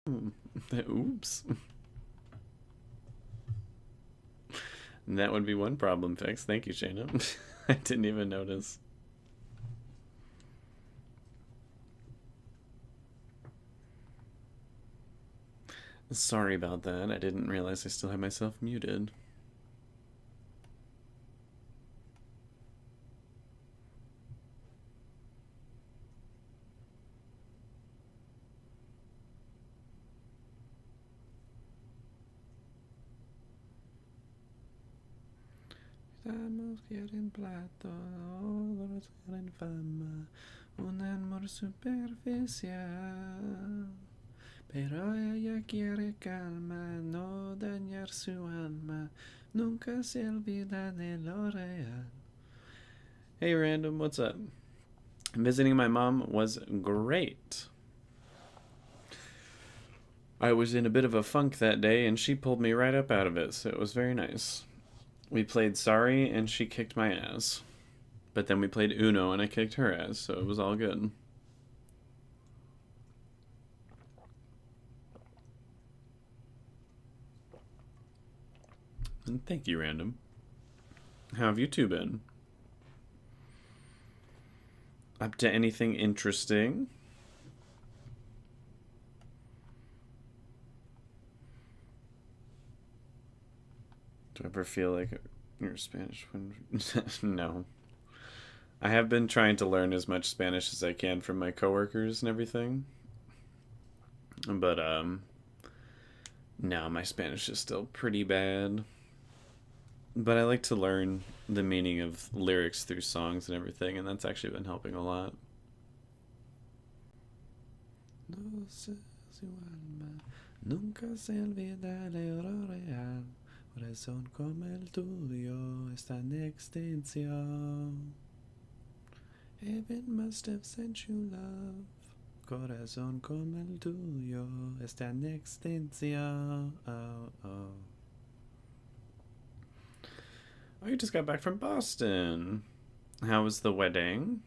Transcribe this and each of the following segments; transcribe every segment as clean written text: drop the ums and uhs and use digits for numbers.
Oops. That would be one problem fixed. Thank you, Shayna. I didn't even notice. Sorry about that. I didn't realize I still had myself muted. Estamos quieren plato, todos quieren fama, un amor superficial. Pero ella quiere calma, no dañar su alma, nunca se olvida de lo real. Hey Random, what's up? Visiting my mom was great. I was in a bit of a funk that day and she pulled me right up out of it, so it was very nice. We played Sorry and she kicked my ass. But then we played Uno and I kicked her ass, so it was all good. And thank you, Random. How have you two been? Up to anything interesting? Do I ever feel like you're Spanish when... No. I have been trying to learn as much Spanish as I can from my coworkers and everything. But, no, my Spanish is still pretty bad. But I like to learn the meaning of lyrics through songs and everything, and that's actually been helping a lot. No sé su alma, nunca se olvida de lo real. Corazón como el tuyo está en extinción. Heaven must have sent you love. Corazón como el tuyo está en extinción. Oh, oh. Oh, you just got back from Boston. How was the wedding?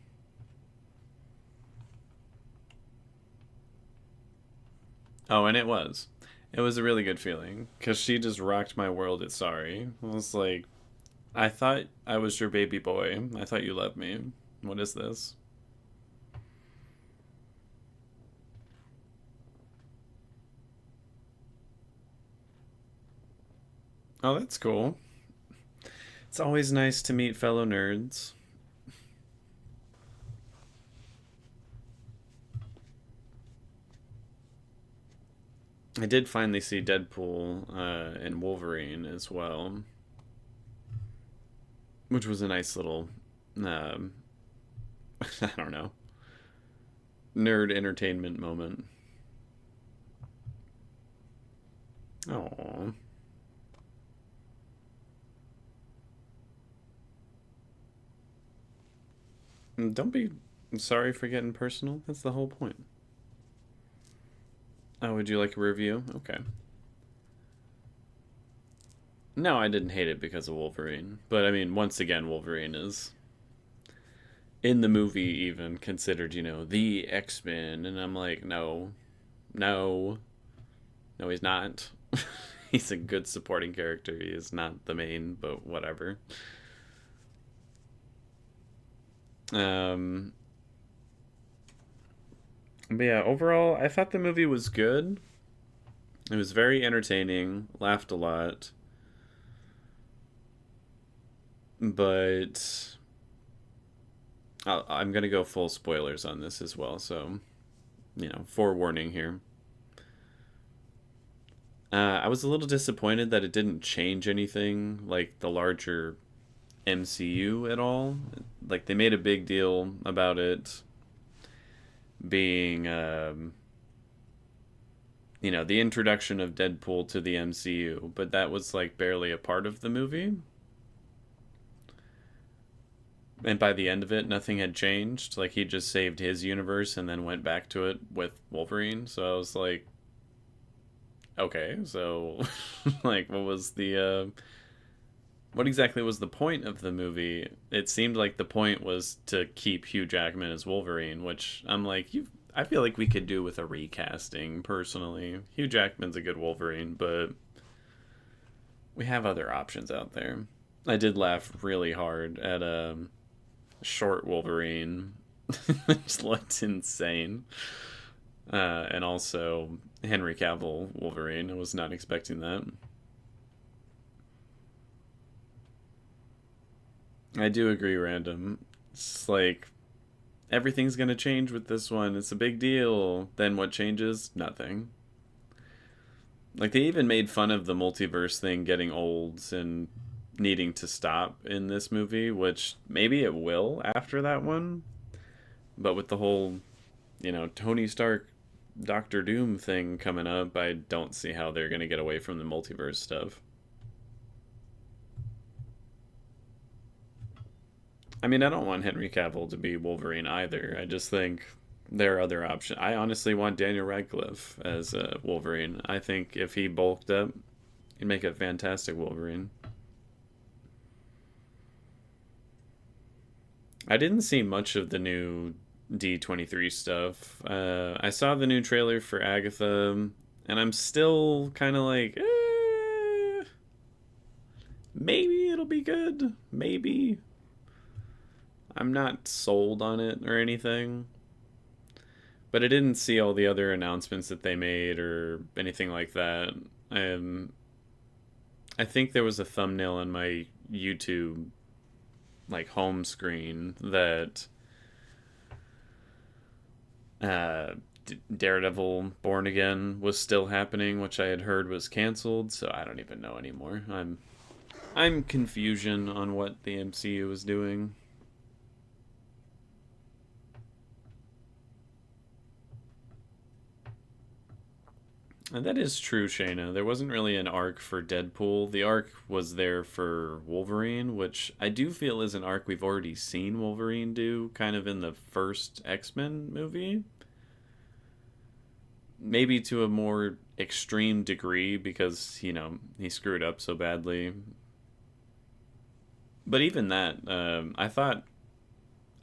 Oh, and it was. It was a really good feeling because she just rocked my world at Sorry. I was like, I thought I was your baby boy. I thought you loved me. What is this? Oh, that's cool. It's always nice to meet fellow nerds. I did finally see Deadpool and Wolverine as well, which was a nice little, um, I don't know, nerd entertainment moment. Oh, don't be sorry for getting personal. That's the whole point. Oh, would you like a review? Okay. No, I didn't hate it because of Wolverine. But I mean, once again, Wolverine is in the movie even considered, the X-Men. And I'm like, no, no, no, he's not. He's a good supporting character. He is not the main, but whatever. Um, but yeah, overall, I thought the movie was good. It was very entertaining, laughed a lot. But I'm going to go full spoilers on this as well. So, forewarning here. I was a little disappointed that it didn't change anything like the larger MCU at all. Like, they made a big deal about it being, the introduction of Deadpool to the MCU, but that was like barely a part of the movie. And by the end of it, nothing had changed. Like, he just saved his universe and then went back to it with Wolverine. So I was like, okay, so, like, what exactly was the point of the movie? It seemed like the point was to keep Hugh Jackman as Wolverine, which I'm like, I feel like we could do with a recasting, personally. Hugh Jackman's a good Wolverine, but we have other options out there. I did laugh really hard at short Wolverine. It just looked insane. And also Henry Cavill Wolverine. I was not expecting that. I do agree, Random. It's like everything's gonna change with this one. It's a big deal. Then what changes? Nothing. Like they even made fun of the multiverse thing getting old and needing to stop in this movie, which maybe it will after that one. But with the whole, Tony Stark Doctor Doom thing coming up, I don't see how they're gonna get away from the multiverse stuff. I mean, I don't want Henry Cavill to be Wolverine either. I just think there are other options. I honestly want Daniel Radcliffe as Wolverine. I think if he bulked up, he'd make a fantastic Wolverine. I didn't see much of the new D23 stuff. I saw the new trailer for Agatha, and I'm still kind of like, maybe it'll be good. Maybe. I'm not sold on it or anything. But I didn't see all the other announcements that they made or anything like that. Um, I think there was a thumbnail on my YouTube like home screen that uh, Daredevil Born Again was still happening, which I had heard was canceled. So I don't even know anymore. I'm confusion on what the MCU is doing. And that is true, Shayna. There wasn't really an arc for Deadpool. The arc was there for Wolverine, which I do feel is an arc we've already seen Wolverine do, kind of in the first X-Men movie. Maybe to a more extreme degree because, he screwed up so badly. But even that, I thought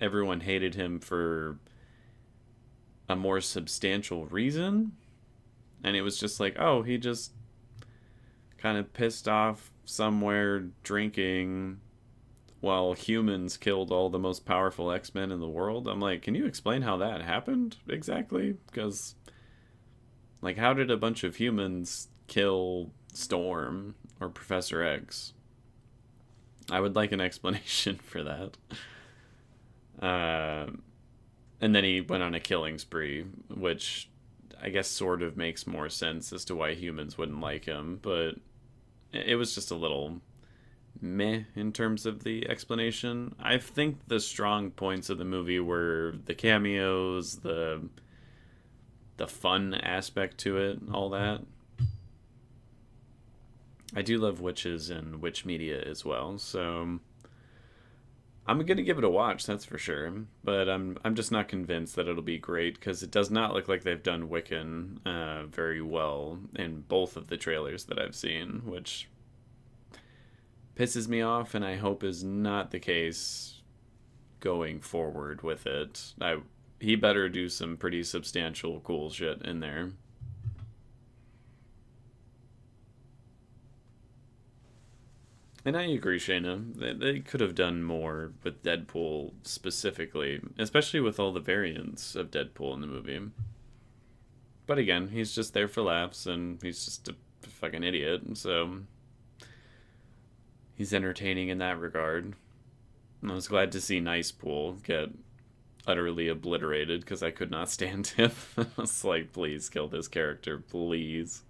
everyone hated him for a more substantial reason. And it was just like, oh, he just kind of pissed off somewhere drinking while humans killed all the most powerful X-Men in the world. I'm like, can you explain how that happened exactly? Because, like, how did a bunch of humans kill Storm or Professor X? I would like an explanation for that. Uh, and then he went on a killing spree, which I guess sort of makes more sense as to why humans wouldn't like him, but it was just a little meh in terms of the explanation. I think the strong points of the movie were the cameos, the fun aspect to it, all that. I do love witches and witch media as well, so I'm gonna give it a watch, that's for sure. But I'm just not convinced that it'll be great because it does not look like they've done Wiccan very well in both of the trailers that I've seen, which pisses me off, and I hope is not the case going forward with it. He better do some pretty substantial cool shit in there. And I agree, Shayna. They could have done more with Deadpool specifically, especially with all the variants of Deadpool in the movie. But again, he's just there for laughs, and he's just a fucking idiot, so he's entertaining in that regard. And I was glad to see Nice Pool get utterly obliterated because I could not stand him. I was like, please kill this character, please.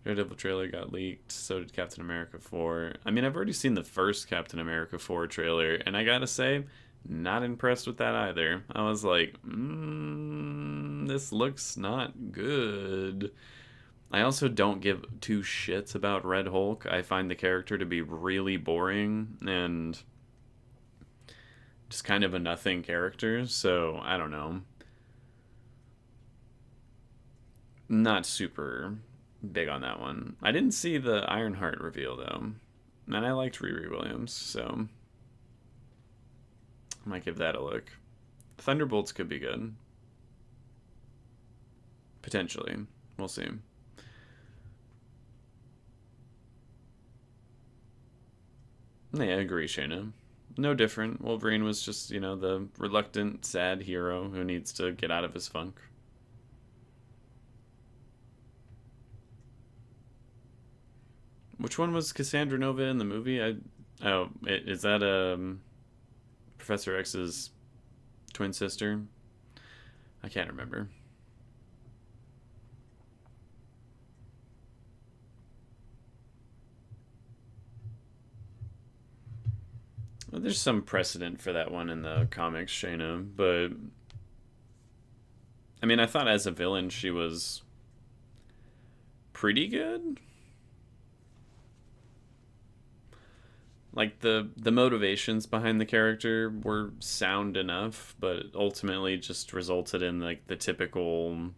Daredevil trailer got leaked. So did Captain America 4. I mean, I've already seen the first Captain America 4 trailer, and I gotta say, not impressed with that either. I was like, this looks not good. I also don't give two shits about Red Hulk. I find the character to be really boring and just kind of a nothing character, so I don't know. Not super big on that one. I didn't see the Ironheart reveal though, and I liked Riri Williams, so I might give that a look. Thunderbolts could be good. Potentially. We'll see. Yeah, I agree, Shayna. No different. Wolverine was just, the reluctant, sad hero who needs to get out of his funk. Which one was Cassandra Nova in the movie? Is that Professor X's twin sister? I can't remember. Well, there's some precedent for that one in the comics, Shayna, but I mean, I thought as a villain she was pretty good. Like the motivations behind the character were sound enough, but ultimately just resulted in like the typical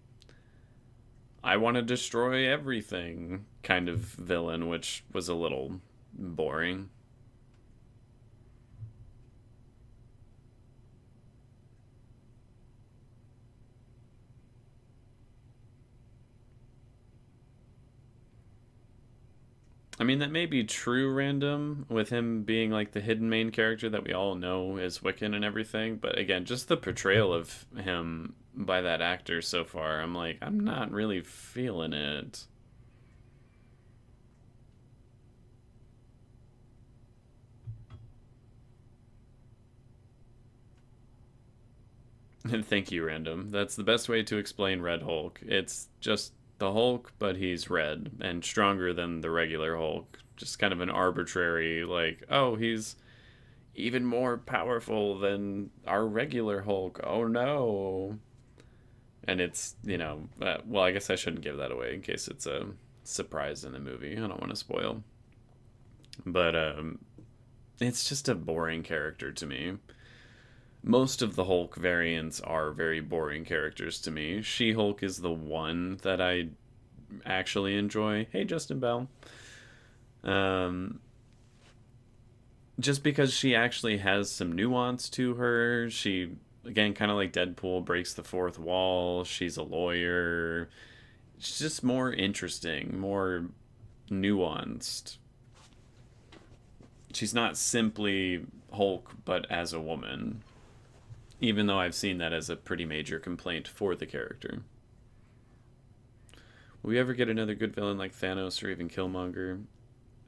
I want to destroy everything kind of villain, which was a little boring. I mean, that may be true random with him being like the hidden main character that we all know is Wiccan and everything. But again, just the portrayal of him by that actor so far, I'm like, I'm not really feeling it. And thank you, random. That's the best way to explain Red Hulk. It's just the Hulk, but he's red and stronger than the regular Hulk. Just kind of an arbitrary, like, oh, he's even more powerful than our regular Hulk. Oh no. And it's, well, I guess I shouldn't give that away in case it's a surprise in the movie. I don't want to spoil. But it's just a boring character to me. Most of the Hulk variants are very boring characters to me. She Hulk is the one that I actually enjoy. Hey, Justin Bell. Um, just because she actually has some nuance to her. She, again, kind of like Deadpool, breaks the fourth wall. She's a lawyer. She's just more interesting, more nuanced. She's not simply Hulk, but as a woman. Even though I've seen that as a pretty major complaint for the character. Will we ever get another good villain like Thanos or even Killmonger?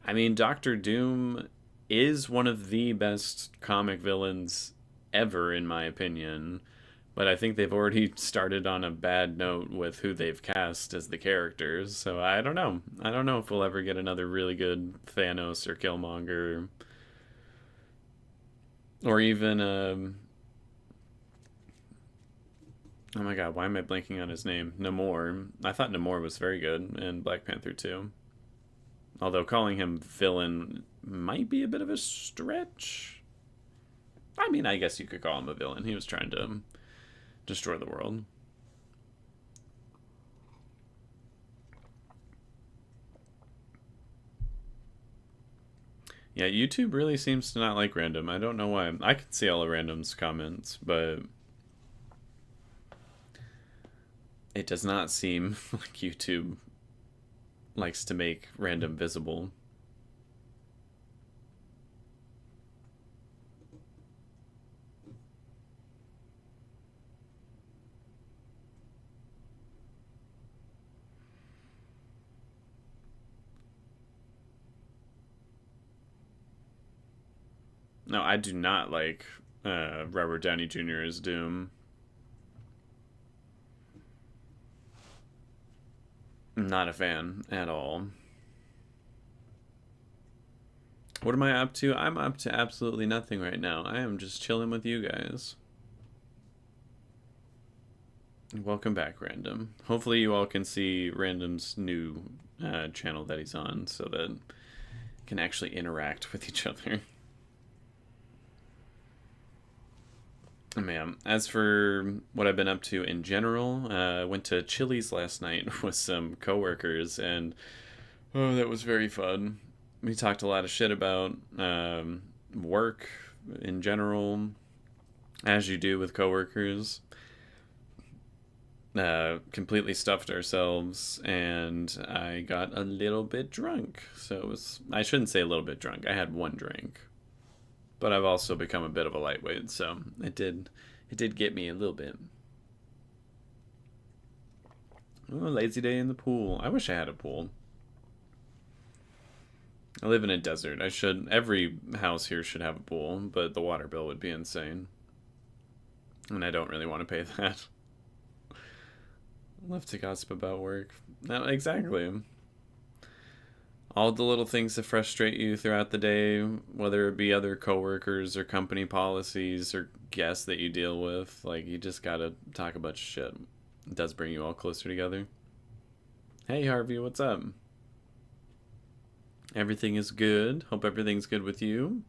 I mean, Doctor Doom is one of the best comic villains ever, in my opinion. But I think they've already started on a bad note with who they've cast as the characters. So I don't know. I don't know if we'll ever get another really good Thanos or Killmonger. Or even, oh my god, why am I blanking on his name? Namor. I thought Namor was very good in Black Panther 2. Although calling him villain might be a bit of a stretch. I mean, I guess you could call him a villain. He was trying to destroy the world. Yeah, YouTube really seems to not like random. I don't know why. I can see all of random's comments, but it does not seem like YouTube likes to make random visible. No, I do not like Robert Downey Jr. as Doom. I'm not a fan at all. What am I up to? I'm up to absolutely nothing right now. I am just chilling with you guys. Welcome back, Random. Hopefully you all can see Random's new channel that he's on so that can actually interact with each other. Man, as for what I've been up to in general, I went to Chili's last night with some coworkers, and oh, that was very fun. We talked a lot of shit about work in general, as you do with coworkers, completely stuffed ourselves, and I got a little bit drunk. So it was, I shouldn't say a little bit drunk. I had one drink, but I've also become a bit of a lightweight, so it did get me a little bit. Oh, lazy day in the pool. I wish I had a pool. I live in a desert. Every house here should have a pool, but the water bill would be insane. And I don't really want to pay that. Love to gossip about work. No, exactly. All the little things that frustrate you throughout the day, whether it be other coworkers or company policies or guests that you deal with, like you just gotta talk about shit. It does bring you all closer together. Hey Harvey, what's up? Everything is good. Hope everything's good with you.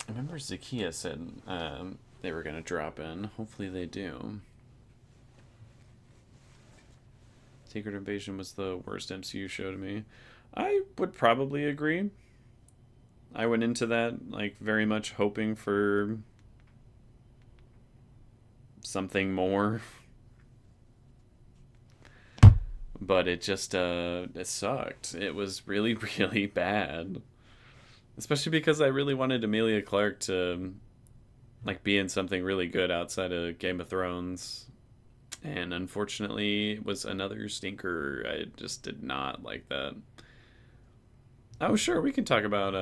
I remember Zakia said they were gonna drop in. Hopefully they do. Secret Invasion was the worst MCU show to me. I would probably agree. I went into that like very much hoping for something more, but it just it sucked. It was really really bad, especially because I really wanted Emilia Clarke to like be in something really good outside of Game of Thrones, and unfortunately it was another stinker. I just did not like that. Oh sure, we can talk about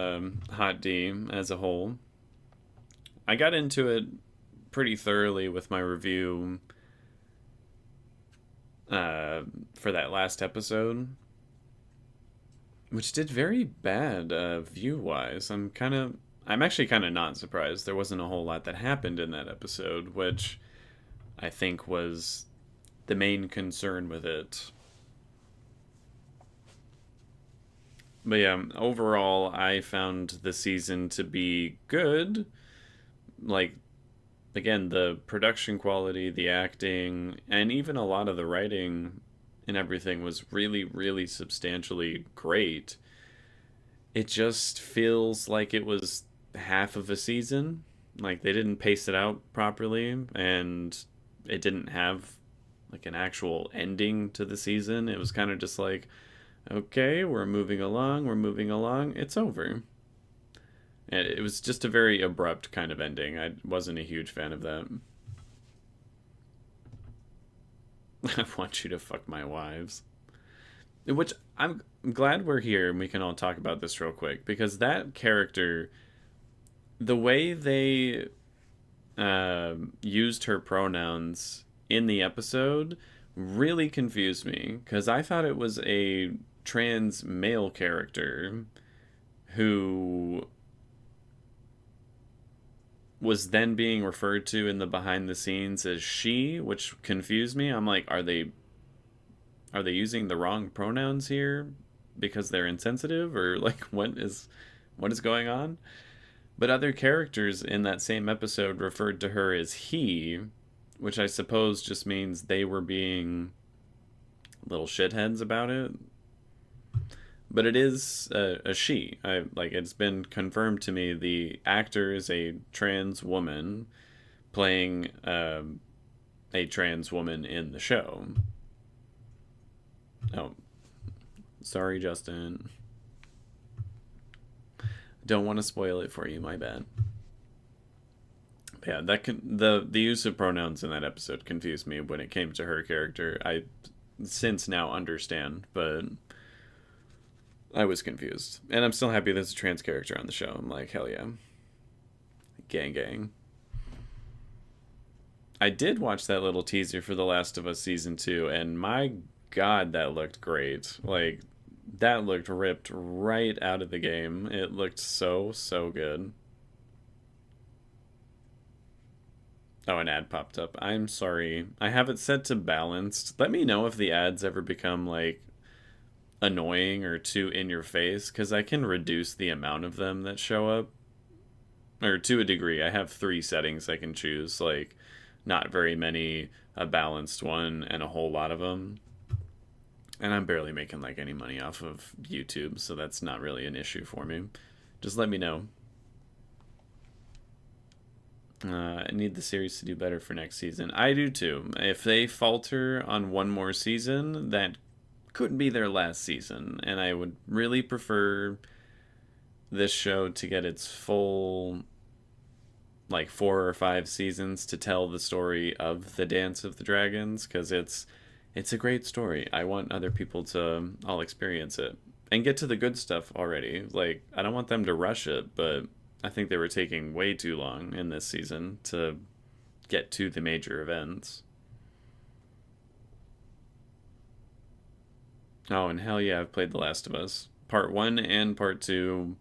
Hot D as a whole. I got into it pretty thoroughly with my review for that last episode, which did very bad view wise. I'm actually kind of not surprised. There wasn't a whole lot that happened in that episode, which I think was the main concern with it. But yeah, overall, I found the season to be good. Like, again, the production quality, the acting, and even a lot of the writing and everything was really, really substantially great. It just feels like it was half of a season. Like they didn't pace it out properly, and it didn't have like an actual ending to the season. It was kind of just like, okay, we're moving along, it's over. And it was just a very abrupt kind of ending. I wasn't a huge fan of that. I want you to fuck my wives. Which I'm glad we're here and we can all talk about this real quick, because that character, the way they used her pronouns in the episode really confused me, because I thought it was a trans male character who was then being referred to in the behind the scenes as she, which confused me. I'm like, are they using the wrong pronouns here because they're insensitive, or like what is going on? But other characters in that same episode referred to her as he, which I suppose just means they were being little shitheads about it. But it is a she. It's been confirmed to me. The actor is a trans woman playing a trans woman in the show. Oh, sorry, Justin. Don't want to spoil it for you. My bad. Yeah, the use of pronouns in that episode confused me when it came to her character. I since now understand, but I was confused. And I'm still happy there's a trans character on the show. I'm like, hell yeah. Gang gang. I did watch that little teaser for The Last of Us Season 2, and my god, that looked great. Like, that looked ripped right out of the game. It looked so, so good. Oh, an ad popped up. I'm sorry. I have it set to balanced. Let me know if the ads ever become, like, annoying or too in your face, because I can reduce the amount of them that show up. Or to a degree. I have 3 settings I can choose. Like, not very many, a balanced one, and a whole lot of them. And I'm barely making, like, any money off of YouTube, so that's not really an issue for me. Just let me know. I need the series to do better for next season. I do too. If they falter on one more season, that could be their last season. And I would really prefer this show to get its full, like, 4 or 5 seasons to tell the story of the Dance of the Dragons, because it's a great story. I want other people to all experience it and get to the good stuff already. Like, I don't want them to rush it, but I think they were taking way too long in this season to get to the major events. Oh, and hell yeah, I've played The Last of Us. Part 1 and Part 2,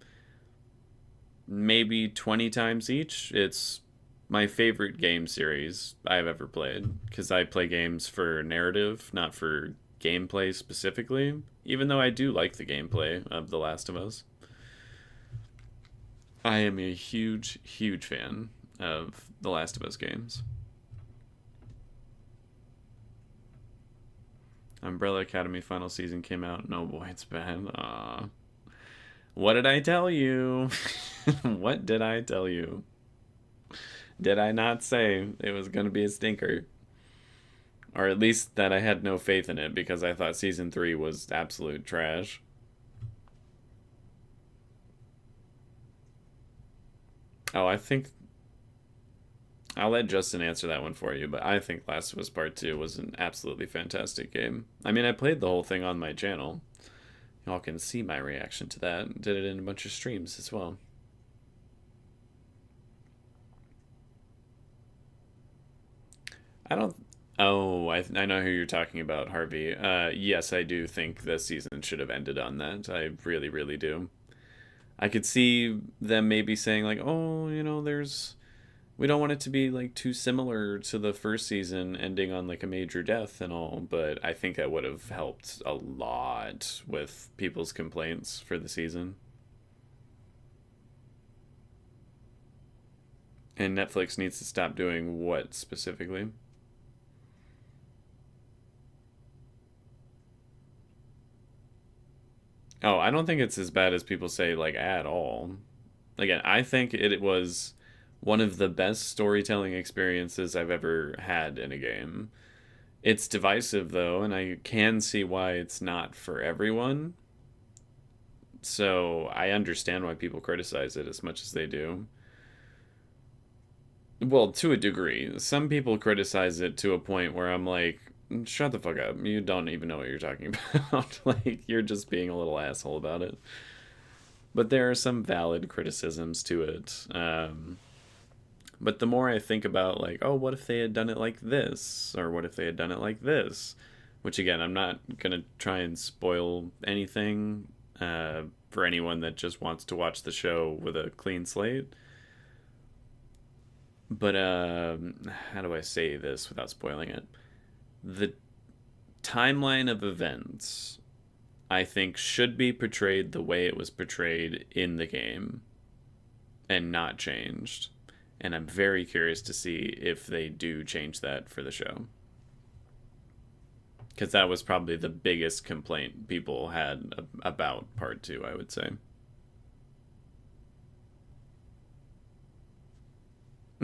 maybe 20 times each. It's my favorite game series I've ever played, because I play games for narrative, not for gameplay specifically, even though I do like the gameplay of The Last of Us. I am a huge, huge fan of The Last of Us games. Umbrella Academy final season came out. No, boy, it's bad. What did I tell you? What did I tell you? Did I not say it was going to be a stinker? Or at least that I had no faith in it because I thought season 3 was absolute trash. Oh, I think I'll let Justin answer that one for you, but I think Last of Us Part 2 was an absolutely fantastic game. I mean, I played the whole thing on my channel. Y'all can see my reaction to that. Did it in a bunch of streams as well. I don't. Oh, I know who you're talking about, Harvey. Yes, I do think the season should have ended on that. I really, really do. I could see them maybe saying, like, oh, there's we don't want it to be like too similar to the first season ending on like a major death and all, but I think that would have helped a lot with people's complaints for the season. And Netflix needs to stop doing what specifically? Oh, I don't think it's as bad as people say, like, at all. Again, I think it was one of the best storytelling experiences I've ever had in a game. It's divisive though, and I can see why it's not for everyone. So I understand why people criticize it as much as they do. Well, to a degree. Some people criticize it to a point where I'm like, shut the fuck up. You don't even know what you're talking about. Like, you're just being a little asshole about it. But there are some valid criticisms to it. But the more I think about, like, oh, what if they had done it like this? Or what if they had done it like this? Which, again, I'm not going to try and spoil anything for anyone that just wants to watch the show with a clean slate. But how do I say this without spoiling it? The timeline of events, I think, should be portrayed the way it was portrayed in the game and not changed. And I'm very curious to see if they do change that for the show. Because that was probably the biggest complaint people had about part 2, I would say.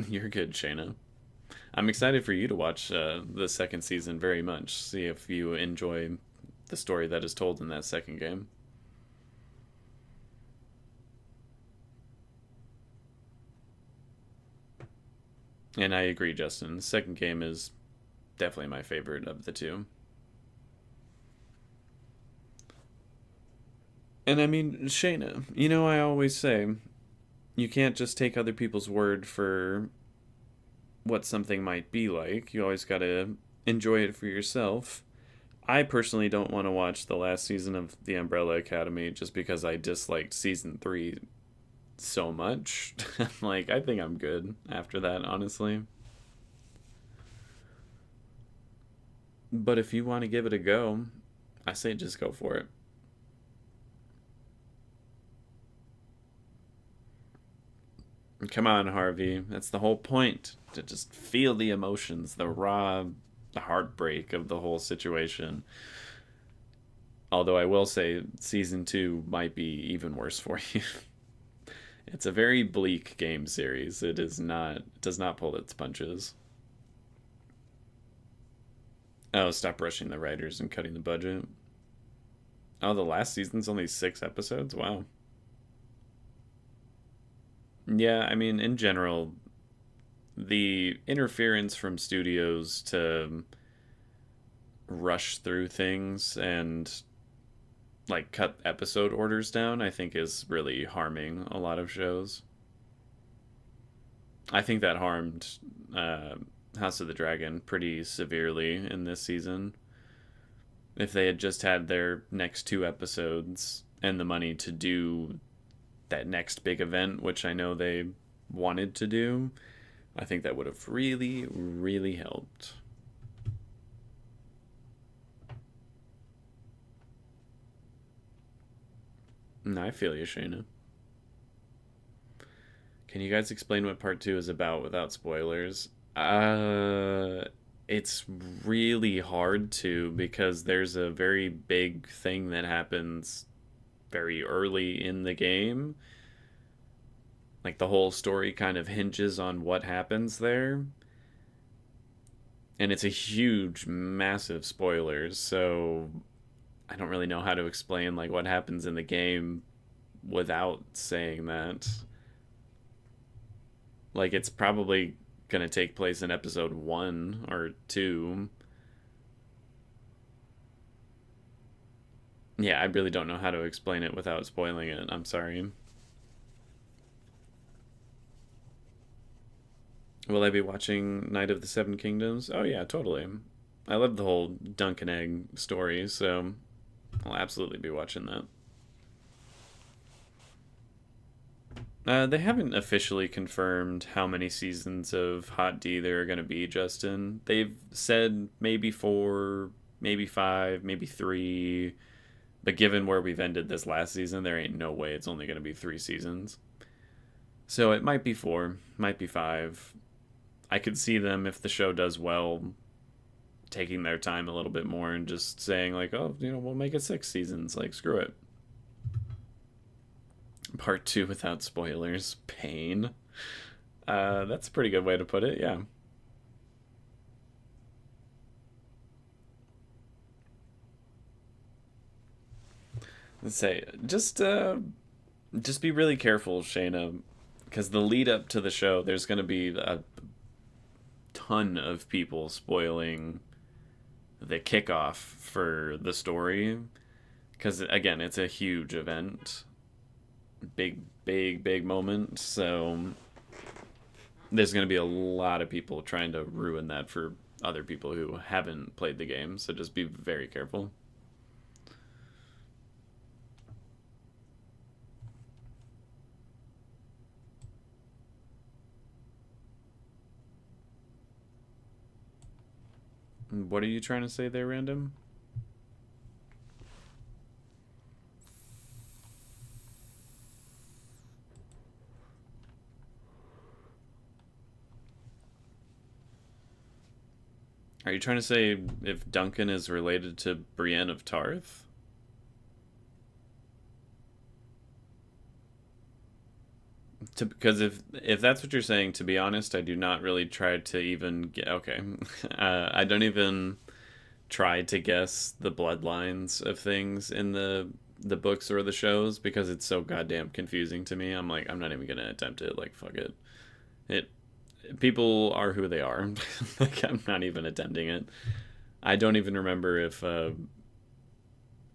You're good, Shayna. I'm excited for you to watch the second season very much. See if you enjoy the story that is told in that second game. And I agree, Justin. The second game is definitely my favorite of the two. And I mean, Shayna, I always say you can't just take other people's word for what something might be like. You always gotta enjoy it for yourself. I personally don't want to watch the last season of The Umbrella Academy just because I disliked season 3 so much. Like, I think I'm good after that, honestly. But if you want to give it a go, I say just go for it. Come on, Harvey. That's the whole point. To just feel the emotions, the heartbreak of the whole situation. Although I will say, season 2 might be even worse for you. It's a very bleak game series. It does not pull its punches. Oh, stop rushing the writers and cutting the budget. Oh, the last season's only 6 episodes? Wow. Yeah, I mean, in general, the interference from studios to rush through things and like cut episode orders down, I think is really harming a lot of shows. I think that harmed uh, House of the Dragon pretty severely in this season. If they had just had their next 2 episodes and the money to do that next big event, which I know they wanted to do, I think that would have really, really helped. No, I feel you, Shayna. Can you guys explain what part two is about without spoilers? It's really hard to because there's a very big thing that happens very early in the game. Like the whole story kind of hinges on what happens there. And it's a huge, massive spoilers, so I don't really know how to explain like what happens in the game without saying that. Like it's probably gonna take place in episode 1 or 2. Yeah, I really don't know how to explain it without spoiling it. I'm sorry. Will I be watching Night of the Seven Kingdoms? Oh yeah, totally. I love the whole Dunk and Egg story, so I'll absolutely be watching that. They haven't officially confirmed how many seasons of Hot D there are going to be, Justin. They've said maybe 4, maybe 5, maybe 3. But given where we've ended this last season, there ain't no way it's only going to be 3 seasons. So it might be 4, might be 5. I could see them, if the show does well, taking their time a little bit more and just saying, like, oh, we'll make it 6 seasons. Like, screw it. Part 2 without spoilers. Pain. That's a pretty good way to put it, yeah. Let's say, just be really careful, Shayna, because the lead up to the show, there's going to be a ton of people spoiling the kickoff for the story. Because, again, it's a huge event. Big, big, big moment. So there's going to be a lot of people trying to ruin that for other people who haven't played the game. So just be very careful. What are you trying to say there, Random? Are you trying to say if Duncan is related to Brienne of Tarth? Because if that's what you're saying, to be honest, I do not really try to even get. Okay, I don't even try to guess the bloodlines of things in the books or the shows because it's so goddamn confusing to me. I'm like, I'm not even gonna attempt it. Like, fuck it. It People are who they are. Like, I'm not even attempting it. I don't even remember if the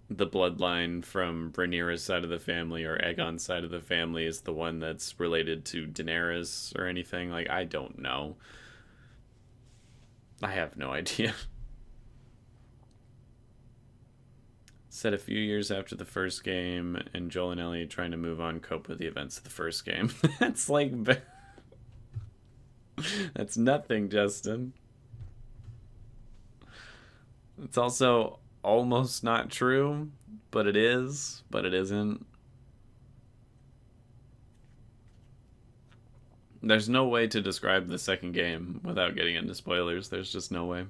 bloodline from Rhaenyra's side of the family or Aegon's side of the family is the one that's related to Daenerys or anything. Like, I don't know. I have no idea. Set a few years after the first game, and Joel and Ellie trying to move on, cope with the events of the first game. That's like. That's nothing, Justin. It's also almost not true, but it is, but it isn't. There's no way to describe the second game without getting into spoilers. There's just no way.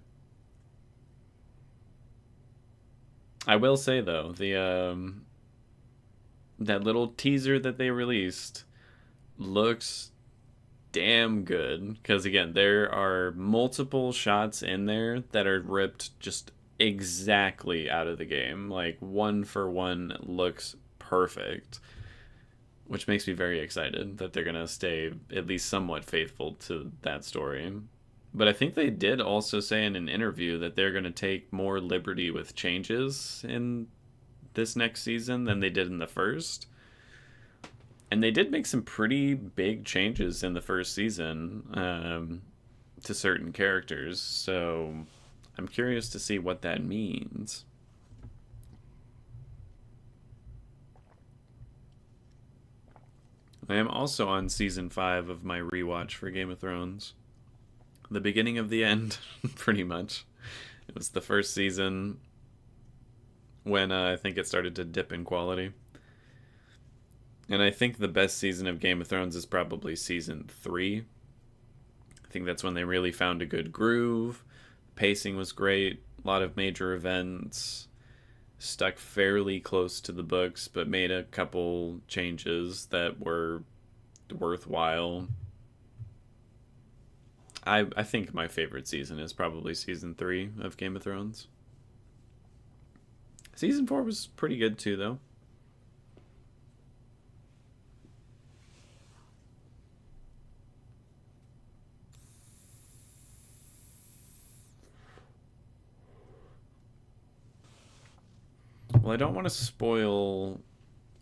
I will say though, the that little teaser that they released looks damn good, because again, there are multiple shots in there that are ripped just exactly out of the game. Like, one for one looks perfect, which makes me very excited that they're going to stay at least somewhat faithful to that story. But I think they did also say in an interview that they're going to take more liberty with changes in this next season than they did in the first. And they did make some pretty big changes in the first season, to certain characters. So I'm curious to see what that means. I am also on season 5 of my rewatch for Game of Thrones. The beginning of the end, pretty much. It was the first season when I think it started to dip in quality. And I think the best season of Game of Thrones is probably season 3. I think that's when they really found a good groove. Pacing was great, a lot of major events, stuck fairly close to the books, but made a couple changes that were worthwhile. I think my favorite season is probably season 3 of Game of Thrones. Season 4 was pretty good too, though. Well, I don't want to spoil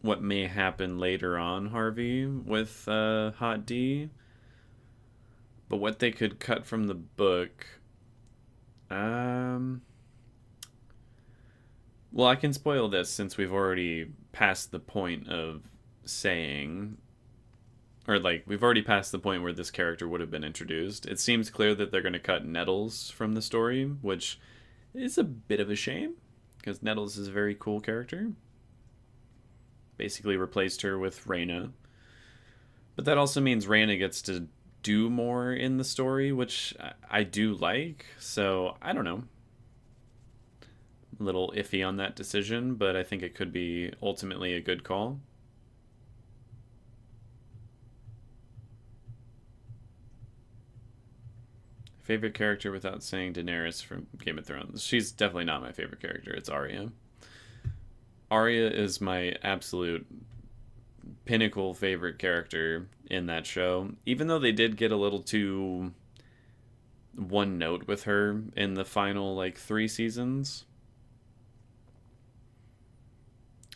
what may happen later on, Harvey, with Hot D. But what they could cut from the book. Well, I can spoil this since we've already passed the point of saying. Or, like, we've already passed the point where this character would have been introduced. It seems clear that they're going to cut Nettles from the story, which is a bit of a shame, because Nettles is a very cool character. Basically replaced her with Rhaena. But that also means Rhaena gets to do more in the story, which I do like. So, I don't know. A little iffy on that decision, but I think it could be ultimately a good call. Favorite character without saying Daenerys from Game of Thrones. She's definitely not my favorite character. It's Arya. Arya is my absolute pinnacle favorite character in that show. Even though they did get a little too one note with her in the final, like, 3 seasons.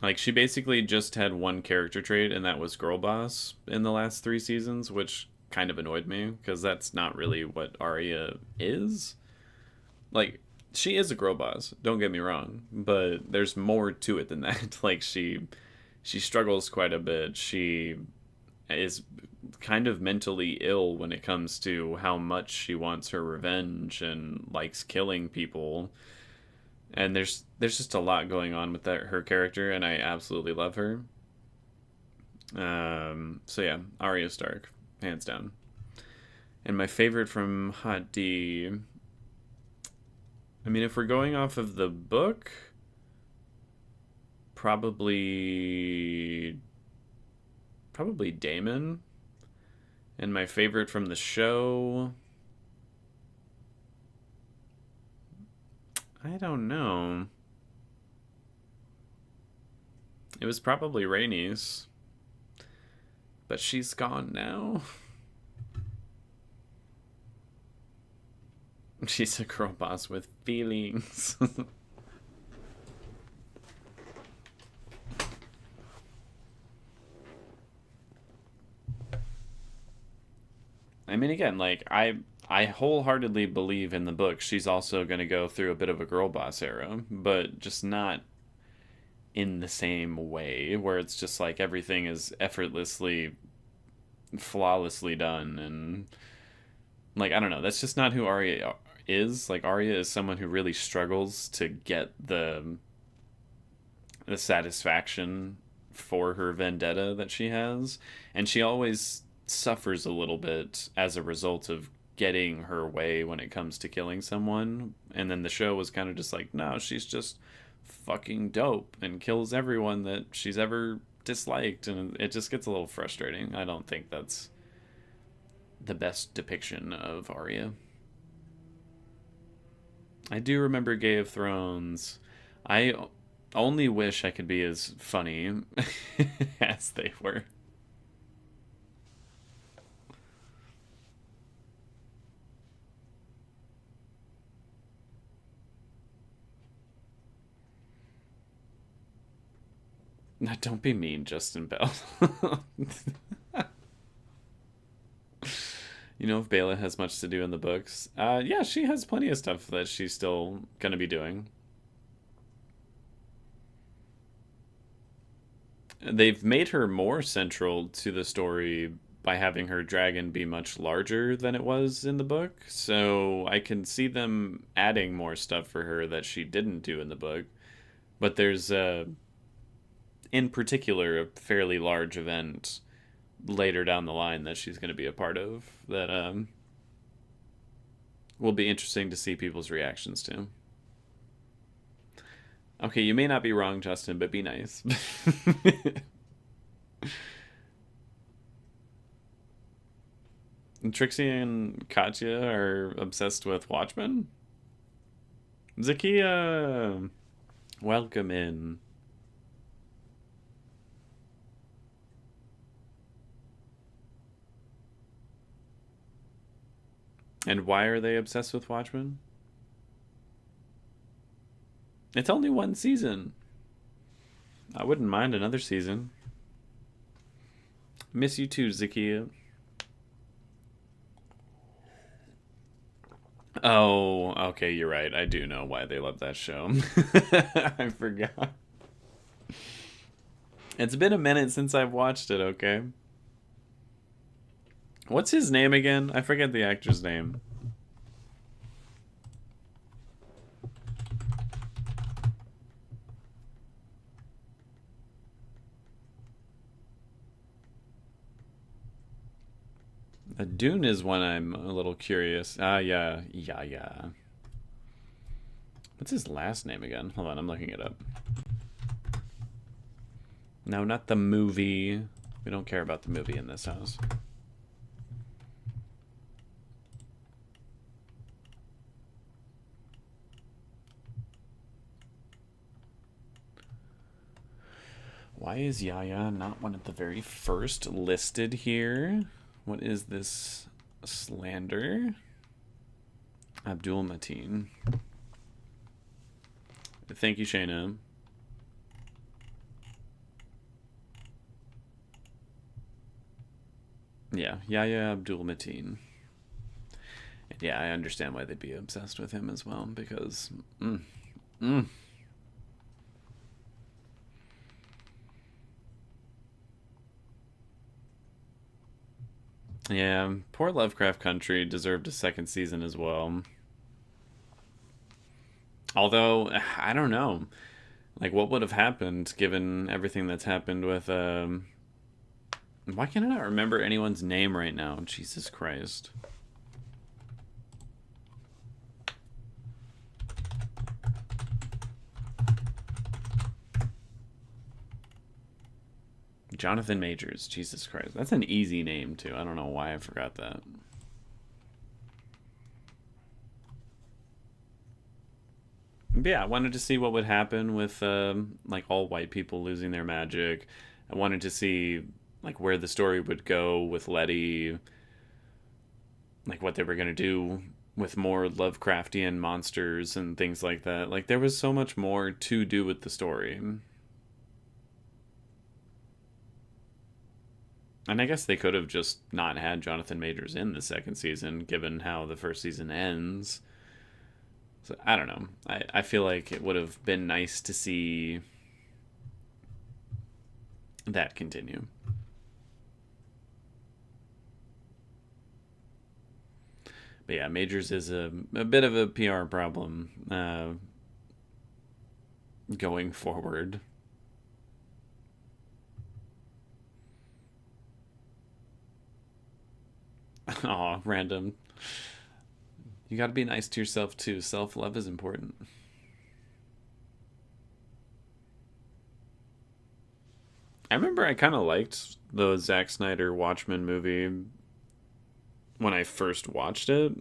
Like, she basically just had one character trait, and that was girl boss in the last 3 seasons, which kind of annoyed me, because that's not really what Arya is. Like, she is a girl boss, don't get me wrong, but there's more to it than that. Like, she struggles quite a bit. She is kind of mentally ill when it comes to how much she wants her revenge and likes killing people. And there's just a lot going on with her character, and I absolutely love her. So yeah, Arya Stark, hands down. And my favorite from Hot D, I mean, if we're going off of the book, probably Daemon. And my favorite from the show, I don't know. It was probably Rhaenys, but she's gone now. She's a girl boss with feelings. I mean, again, like, I wholeheartedly believe in the book she's also going to go through a bit of a girl boss era, but just not in the same way, where it's just like everything is effortlessly, flawlessly done. And, like, I don't know, that's just not who Arya is. Like, Arya is someone who really struggles to get the satisfaction for her vendetta that she has, and she always suffers a little bit as a result of getting her way when it comes to killing someone. And then the show was kind of just like, no, she's just fucking dope and kills everyone that she's ever disliked, and it just gets a little frustrating. I don't think that's the best depiction of Arya. I do remember Game of Thrones. I only wish I could be as funny as they were. Now, don't be mean, Justin Bell. You know if Bela has much to do in the books? Yeah, she has plenty of stuff that she's still gonna be doing. They've made her more central to the story by having her dragon be much larger than it was in the book. So I can see them adding more stuff for her that she didn't do in the book. But there's, in particular, a fairly large event later down the line that she's going to be a part of that will be interesting to see people's reactions to. Okay, you may not be wrong, Justin, but be nice. Trixie and Katya are obsessed with Watchmen. Zakia, welcome in. And why are they obsessed with Watchmen? It's only one season. I wouldn't mind another season. Miss you too, Zakia. Oh, okay, you're right. I do know why they love that show. I forgot. It's been a minute since I've watched it, okay? What's his name again? I forget the actor's name. Dune is one I'm a little curious. Yeah. What's his last name again? Hold on, I'm looking it up. No, not the movie. We don't care about the movie in this house. Why is Yaya not one of the very first listed here? What is this slander? Abdul Mateen. Thank you, Shayna. Yeah, Yahya Abdul Mateen. And yeah, I understand why they'd be obsessed with him as well, because yeah, poor Lovecraft Country deserved a second season as well. Although, I don't know. Like, what would have happened given everything that's happened with, why can I not remember anyone's name right now? Jesus Christ. Jonathan Majors. Jesus Christ. That's an easy name, too. I don't know why I forgot that. But yeah, I wanted to see what would happen with, like, all white people losing their magic. I wanted to see, like, where the story would go with Letty. Like, what they were going to do with more Lovecraftian monsters and things like that. Like, there was so much more to do with the story. And I guess they could have just not had Jonathan Majors in the second season, given how the first season ends. So, I don't know. I feel like it would have been nice to see that continue. But yeah, Majors is a bit of a PR problem going forward. Aw, random. You gotta be nice to yourself too. Self-love is important. I remember I kind of liked the Zack Snyder Watchmen movie when I first watched it,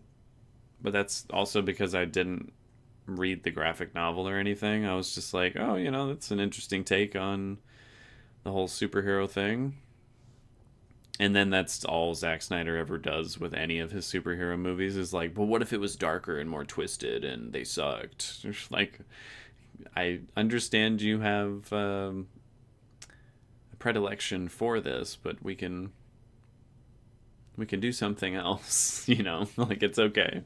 but that's also because I didn't read the graphic novel or anything. I was just like, oh, that's an interesting take on the whole superhero thing. And then that's all Zack Snyder ever does with any of his superhero movies is like, but what if it was darker and more twisted and they sucked? Like, I understand you have a predilection for this, but we can do something else. Like it's okay.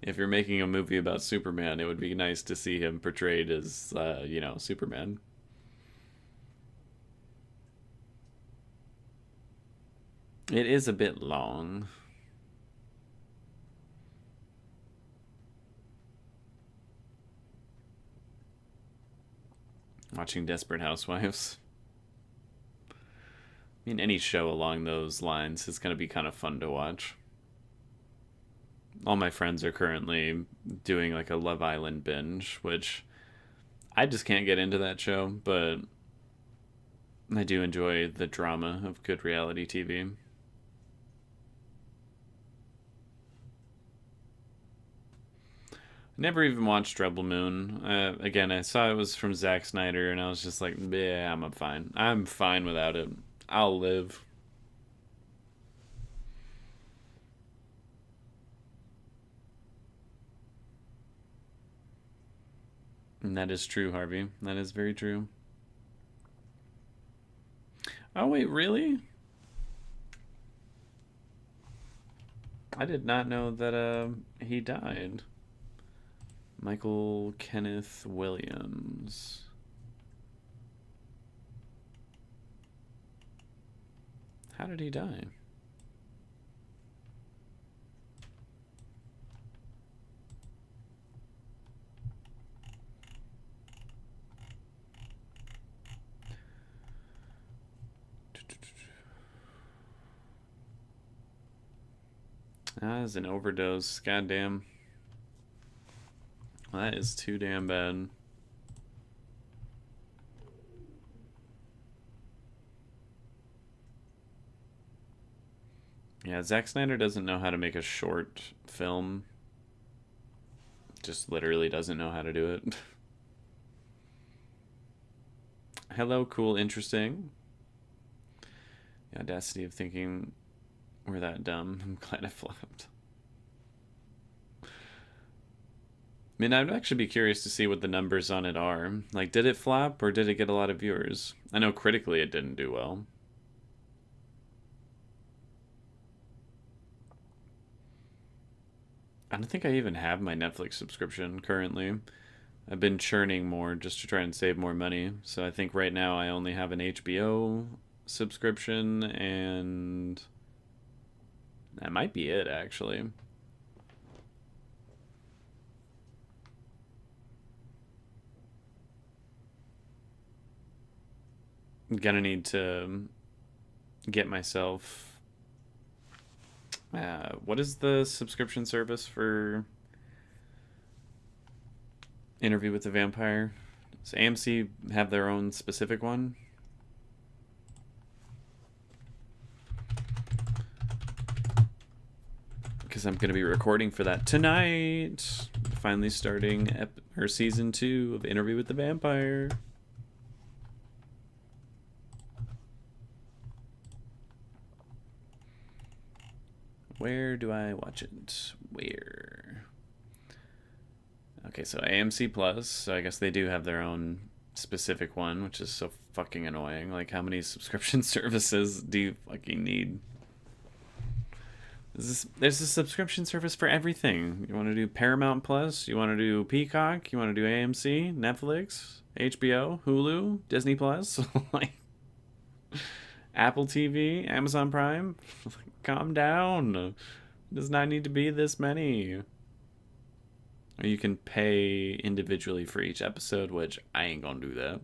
If you're making a movie about Superman, it would be nice to see him portrayed as, Superman. It is a bit long. Watching Desperate Housewives. I mean, any show along those lines is going to be kind of fun to watch. All my friends are currently doing like a Love Island binge, which I just can't get into that show, but I do enjoy the drama of good reality TV. Never even watched Rebel Moon. Again, I saw it was from Zack Snyder, and I was just like, yeah, I'm fine. I'm fine without it. I'll live. And that is true, Harvey. That is very true. Oh, wait, really? I did not know that he died. Michael Kenneth Williams. How did he die? That is an overdose. Goddamn. That is too damn bad. Yeah, Zack Snyder doesn't know how to make a short film. Just literally doesn't know how to do it. Hello, cool, interesting. The audacity of thinking we're that dumb. I'm glad I flopped. I mean, I'd actually be curious to see what the numbers on it are. Like, did it flop or did it get a lot of viewers? I know critically it didn't do well. I don't think I even have my Netflix subscription currently. I've been churning more just to try and save more money. So I think right now I only have an HBO subscription, and that might be it, actually. I'm gonna need to get myself. What is the subscription service for Interview with the Vampire? Does AMC have their own specific one? Because I'm going to be recording for that tonight. Finally starting season 2 of Interview with the Vampire. Where do I watch it? Where? Okay, so AMC Plus. So I guess they do have their own specific one, which is so fucking annoying. Like, how many subscription services do you fucking need? There's a subscription service for everything. You want to do Paramount Plus? You want to do Peacock? You want to do AMC? Netflix? HBO? Hulu? Disney Plus? Like, Apple TV? Amazon Prime? Calm down. It does not need to be this many. Or you can pay individually for each episode, which I ain't gonna do that.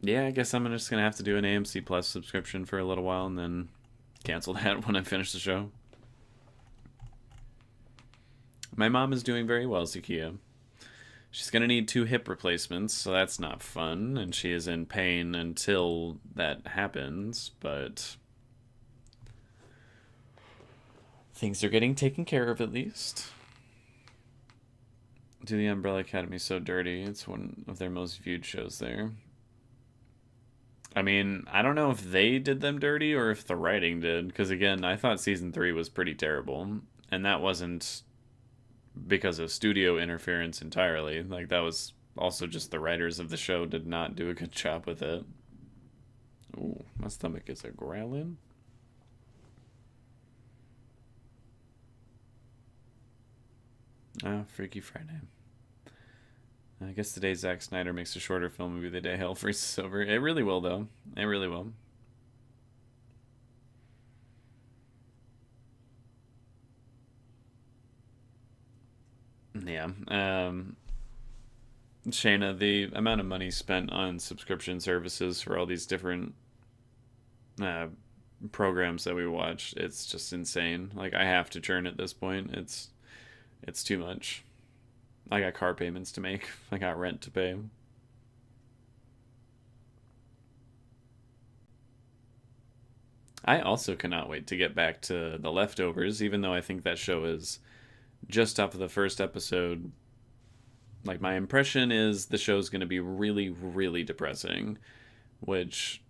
Yeah, I guess I'm just gonna have to do an AMC Plus subscription for a little while and then cancel that when I finish the show. My mom is doing very well, Zakia. She's going to need 2 hip replacements, so that's not fun, and she is in pain until that happens, but things are getting taken care of at least. Do the Umbrella Academy so dirty. It's one of their most viewed shows there. I mean, I don't know if they did them dirty or if the writing did, because again, I thought season 3 was pretty terrible, and that wasn't because of studio interference entirely. Like, that was also just the writers of the show did not do a good job with it. Ooh, my stomach is a growling. Ah, Freaky Friday. I guess the day Zack Snyder makes a shorter film will be the day hell freezes over. It really will, though. It really will. Yeah. Shayna, the amount of money spent on subscription services for all these different uh, programs that we watch, it's just insane. Like, I have to churn at this point. It's too much. I got car payments to make. I got rent to pay. I also cannot wait to get back to The Leftovers, even though I think that show is just off of the first episode. Like, my impression is the show's going to be really, really depressing, which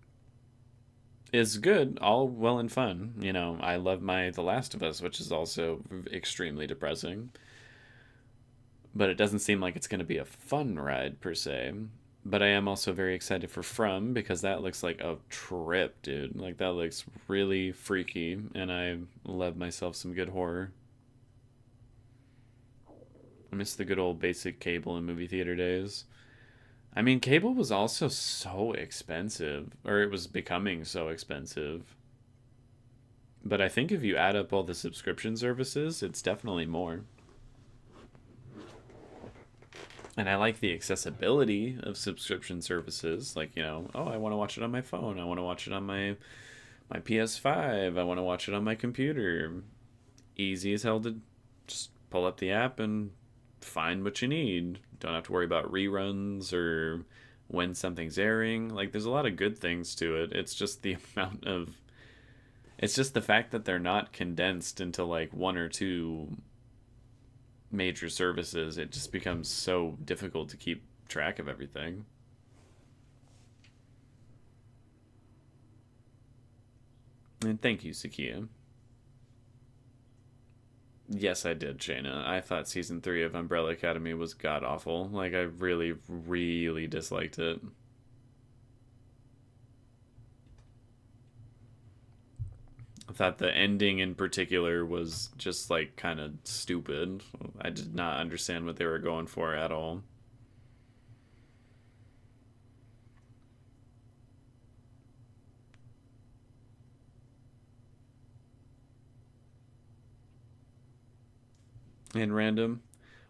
is good, all well and fun. You know, I love my The Last of Us, which is also extremely depressing. But it doesn't seem like it's going to be a fun ride, per se. But I am also very excited for From, because that looks like a trip, dude. Like, that looks really freaky, and I love myself some good horror. I miss the good old basic cable and movie theater days. I mean, cable was also so expensive, or it was becoming so expensive. But I think if you add up all the subscription services, it's definitely more. And I like the accessibility of subscription services. Like, you know, oh, I want to watch it on my phone. I want to watch it on my PS5. I want to watch it on my computer. Easy as hell to just pull up the app and find what you need. Don't have to worry about reruns or when something's airing. Like, there's a lot of good things to it. It's just the amount of. It's just the fact that they're not condensed into like one or two major services. It just becomes so difficult to keep track of everything. And thank you, Sakia. Yes, I did, Shayna. I thought season 3 of Umbrella Academy was god awful. Like, I really, really disliked it. I thought the ending in particular was just, like, kind of stupid. I did not understand what they were going for at all. And random,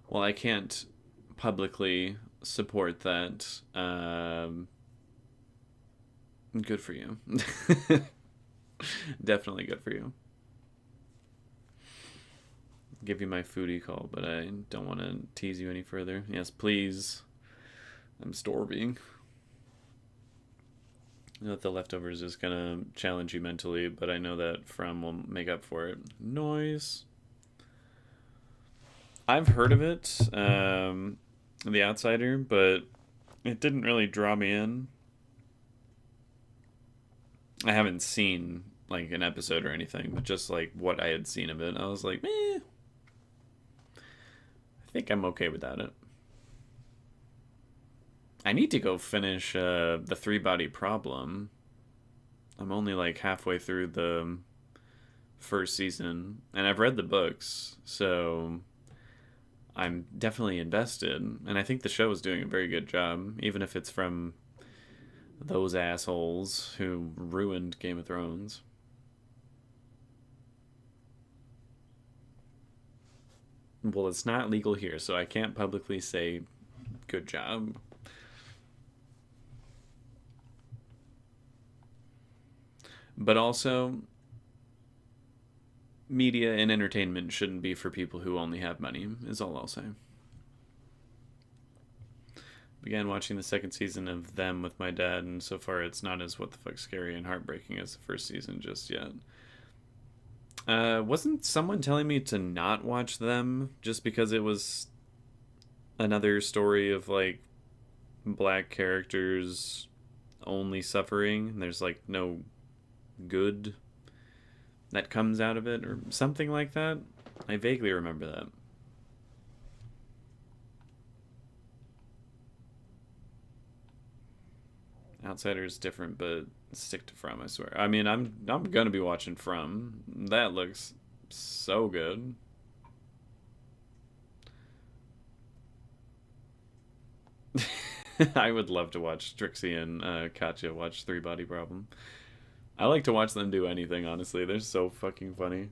well, I can't publicly support that. Good for you. Definitely good for you. Give you my foodie call, but I don't want to tease you any further. Yes, please. I'm starving. I know that the leftovers is gonna challenge you mentally, but I know that From will make up for it. Noise. I've heard of it, The Outsider, but it didn't really draw me in. I haven't seen like an episode or anything, but just like what I had seen of it, I was like, I think I'm okay without it. I need to go finish the Three Body Problem. I'm only like halfway through the first season, and I've read the books, so I'm definitely invested. And I think the show is doing a very good job, even if it's from those assholes who ruined Game of Thrones. Well, it's not legal here, so I can't publicly say good job. But also, media and entertainment shouldn't be for people who only have money, is all I'll say. began watching the second season of Them with my dad, and so far it's not as what the fuck scary and heartbreaking as the first season just yet. Wasn't someone telling me to not watch Them just because it was another story of like black characters only suffering and there's like no good that comes out of it or something like that? I vaguely remember that. Outsider is different, but stick to From, I swear. I mean, I'm gonna be watching From. That looks so good. I would love to watch Trixie and Katya watch Three Body Problem. I like to watch them do anything, honestly. They're so fucking funny.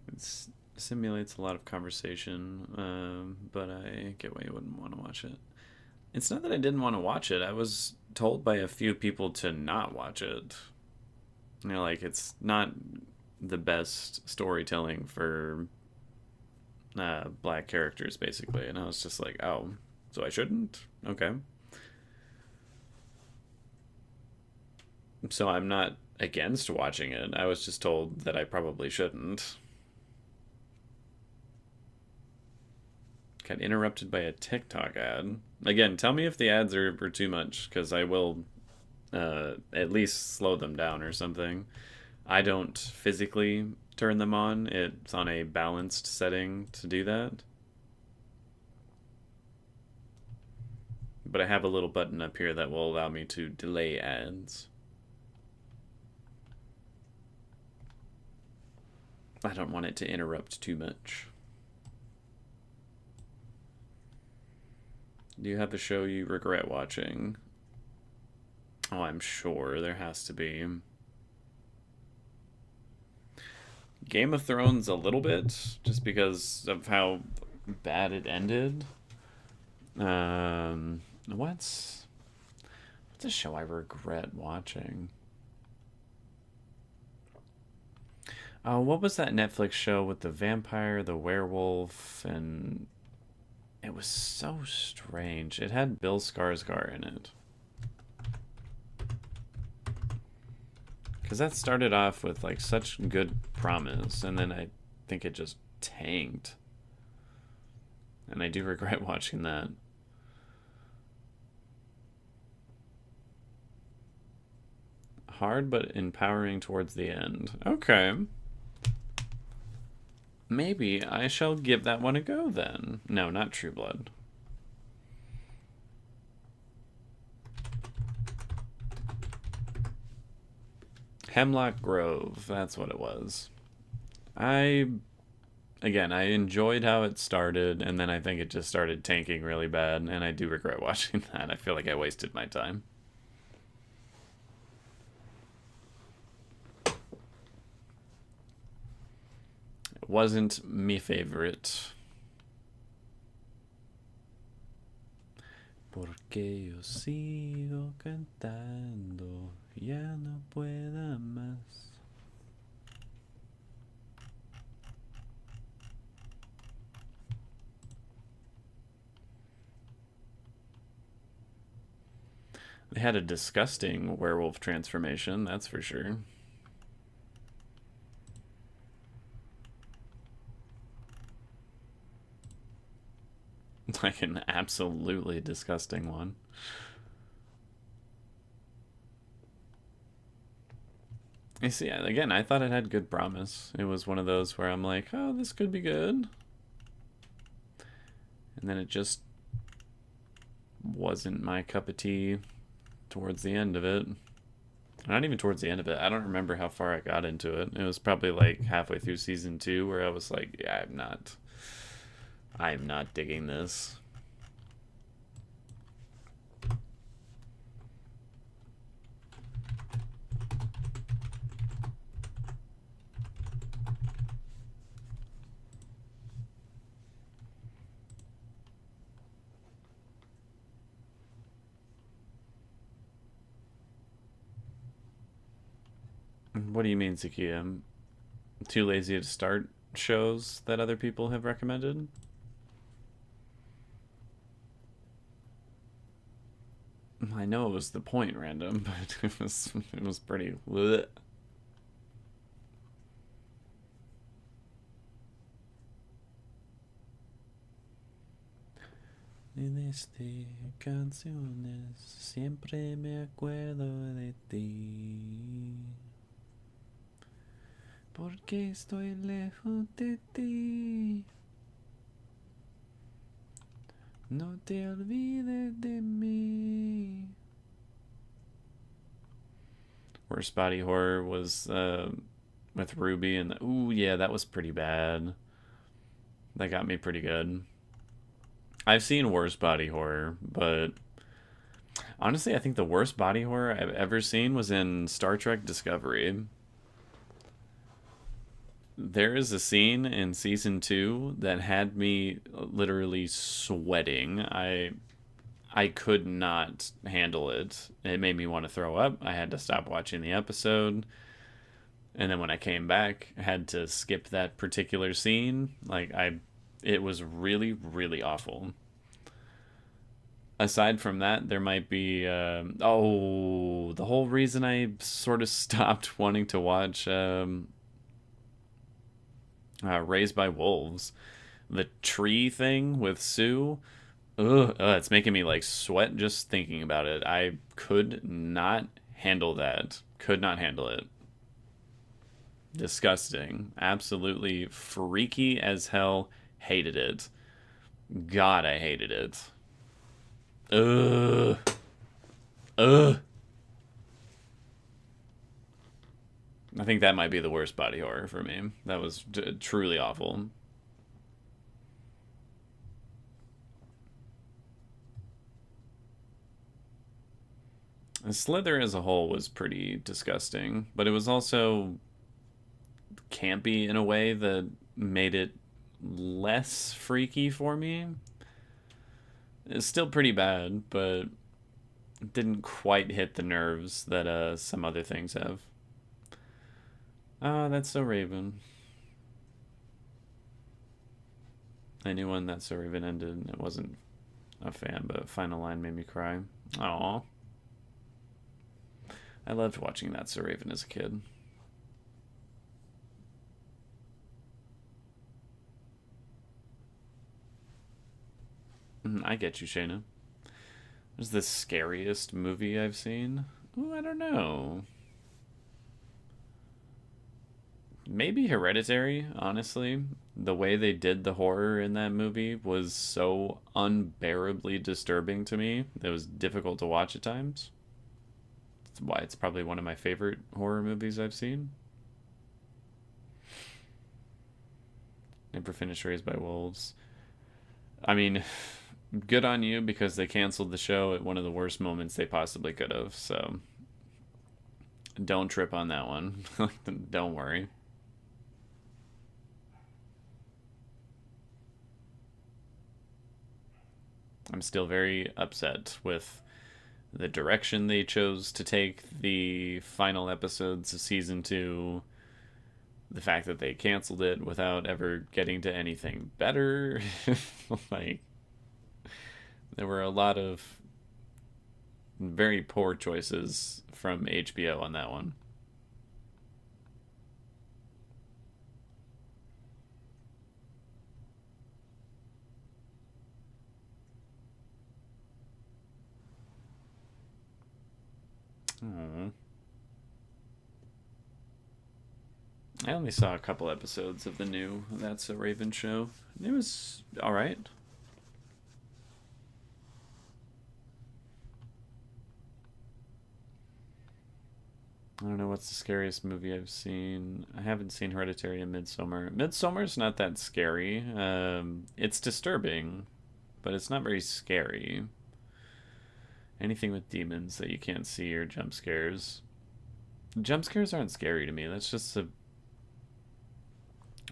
It simulates a lot of conversation, but I get why you wouldn't want to watch it. It's not that I didn't want to watch it. I was told by a few people to not watch it. You know, like, it's not the best storytelling for black characters, basically. And I was just like, oh, so I shouldn't? Okay. So I'm not against watching it. I was just told that I probably shouldn't. Got interrupted by a TikTok ad. Again, tell me if the ads are too much, because I will at least slow them down or something. I don't physically turn them on. It's on a balanced setting to do that. But I have a little button up here that will allow me to delay ads. I don't want it to interrupt too much. Do you have a show you regret watching? Oh, I'm sure there has to be. Game of Thrones a little bit, just because of how bad it ended. What's a show I regret watching? Oh, what was that Netflix show with the vampire, the werewolf, and it was so strange. It had Bill Skarsgård in it. Because that started off with like such good promise, and then I think it just tanked. And I do regret watching that. Hard but empowering towards the end. Okay. Maybe I shall give that one a go then. No, not True Blood. Hemlock Grove, that's what it was. Again, I enjoyed how it started, and then I think it just started tanking really bad, and I do regret watching that. I feel like I wasted my time. It wasn't me favorite. Porque yo sigo cantando, ya no pueda más. They had a disgusting werewolf transformation, that's for sure. Like an absolutely disgusting one. You see, again, I thought it had good promise. It was one of those where I'm like, oh, this could be good. And then it just wasn't my cup of tea towards the end of it. Not even towards the end of it. I don't remember how far I got into it. It was probably like halfway through season 2 where I was like, yeah, I'm not digging this. What do you mean, Zakiya? I'm too lazy to start shows that other people have recommended? I know it was the point, random, but it was pretty. Bleh. En este canciones siempre me acuerdo de ti. Porque estoy lejos de ti. No te olvides de mí. Worst body horror was with Ruby and ooh yeah, that was pretty bad. That got me pretty good. I've seen worse body horror, but honestly, I think the worst body horror I've ever seen was in Star Trek Discovery. There is a scene in season 2 that had me literally sweating. I could not handle it. It made me want to throw up. I had to stop watching the episode. And then when I came back, I had to skip that particular scene. It was really, really awful. Aside from that, there might be the whole reason I sort of stopped wanting to watch Raised by Wolves, the tree thing with Sue. Ugh, it's making me like sweat just thinking about it. I could not handle that. Could not handle it. Disgusting. Absolutely freaky as hell. Hated it. God, I hated it. Ugh. Ugh. I think that might be the worst body horror for me. That was truly awful. Slither as a whole was pretty disgusting, but it was also campy in a way that made it less freaky for me. It's still pretty bad, but it didn't quite hit the nerves that some other things have. Ah, That's So Raven. I knew when That's So Raven ended, and I wasn't a fan, but final line made me cry. Aww. I loved watching That's So Raven as a kid. I get you, Shayna. What's the scariest movie I've seen? Ooh, I don't know. Maybe Hereditary, honestly. The way they did the horror in that movie was so unbearably disturbing to me. It was difficult to watch at times. That's why it's probably one of my favorite horror movies I've seen. Never finished Raised by Wolves. I mean, good on you because they canceled the show at one of the worst moments they possibly could have. So don't trip on that one. Don't worry. I'm still very upset with the direction they chose to take the final episodes of season 2. The fact that they canceled it without ever getting to anything better. Like, there were a lot of very poor choices from HBO on that one. Aww. I only saw a couple episodes of the new That's So Raven show. It was alright. I don't know what's the scariest movie I've seen. I haven't seen Hereditary and Midsommar. Midsommar's not that scary. It's disturbing, but it's not very scary. Anything with demons that you can't see or jump scares. Jump scares aren't scary to me. That's just a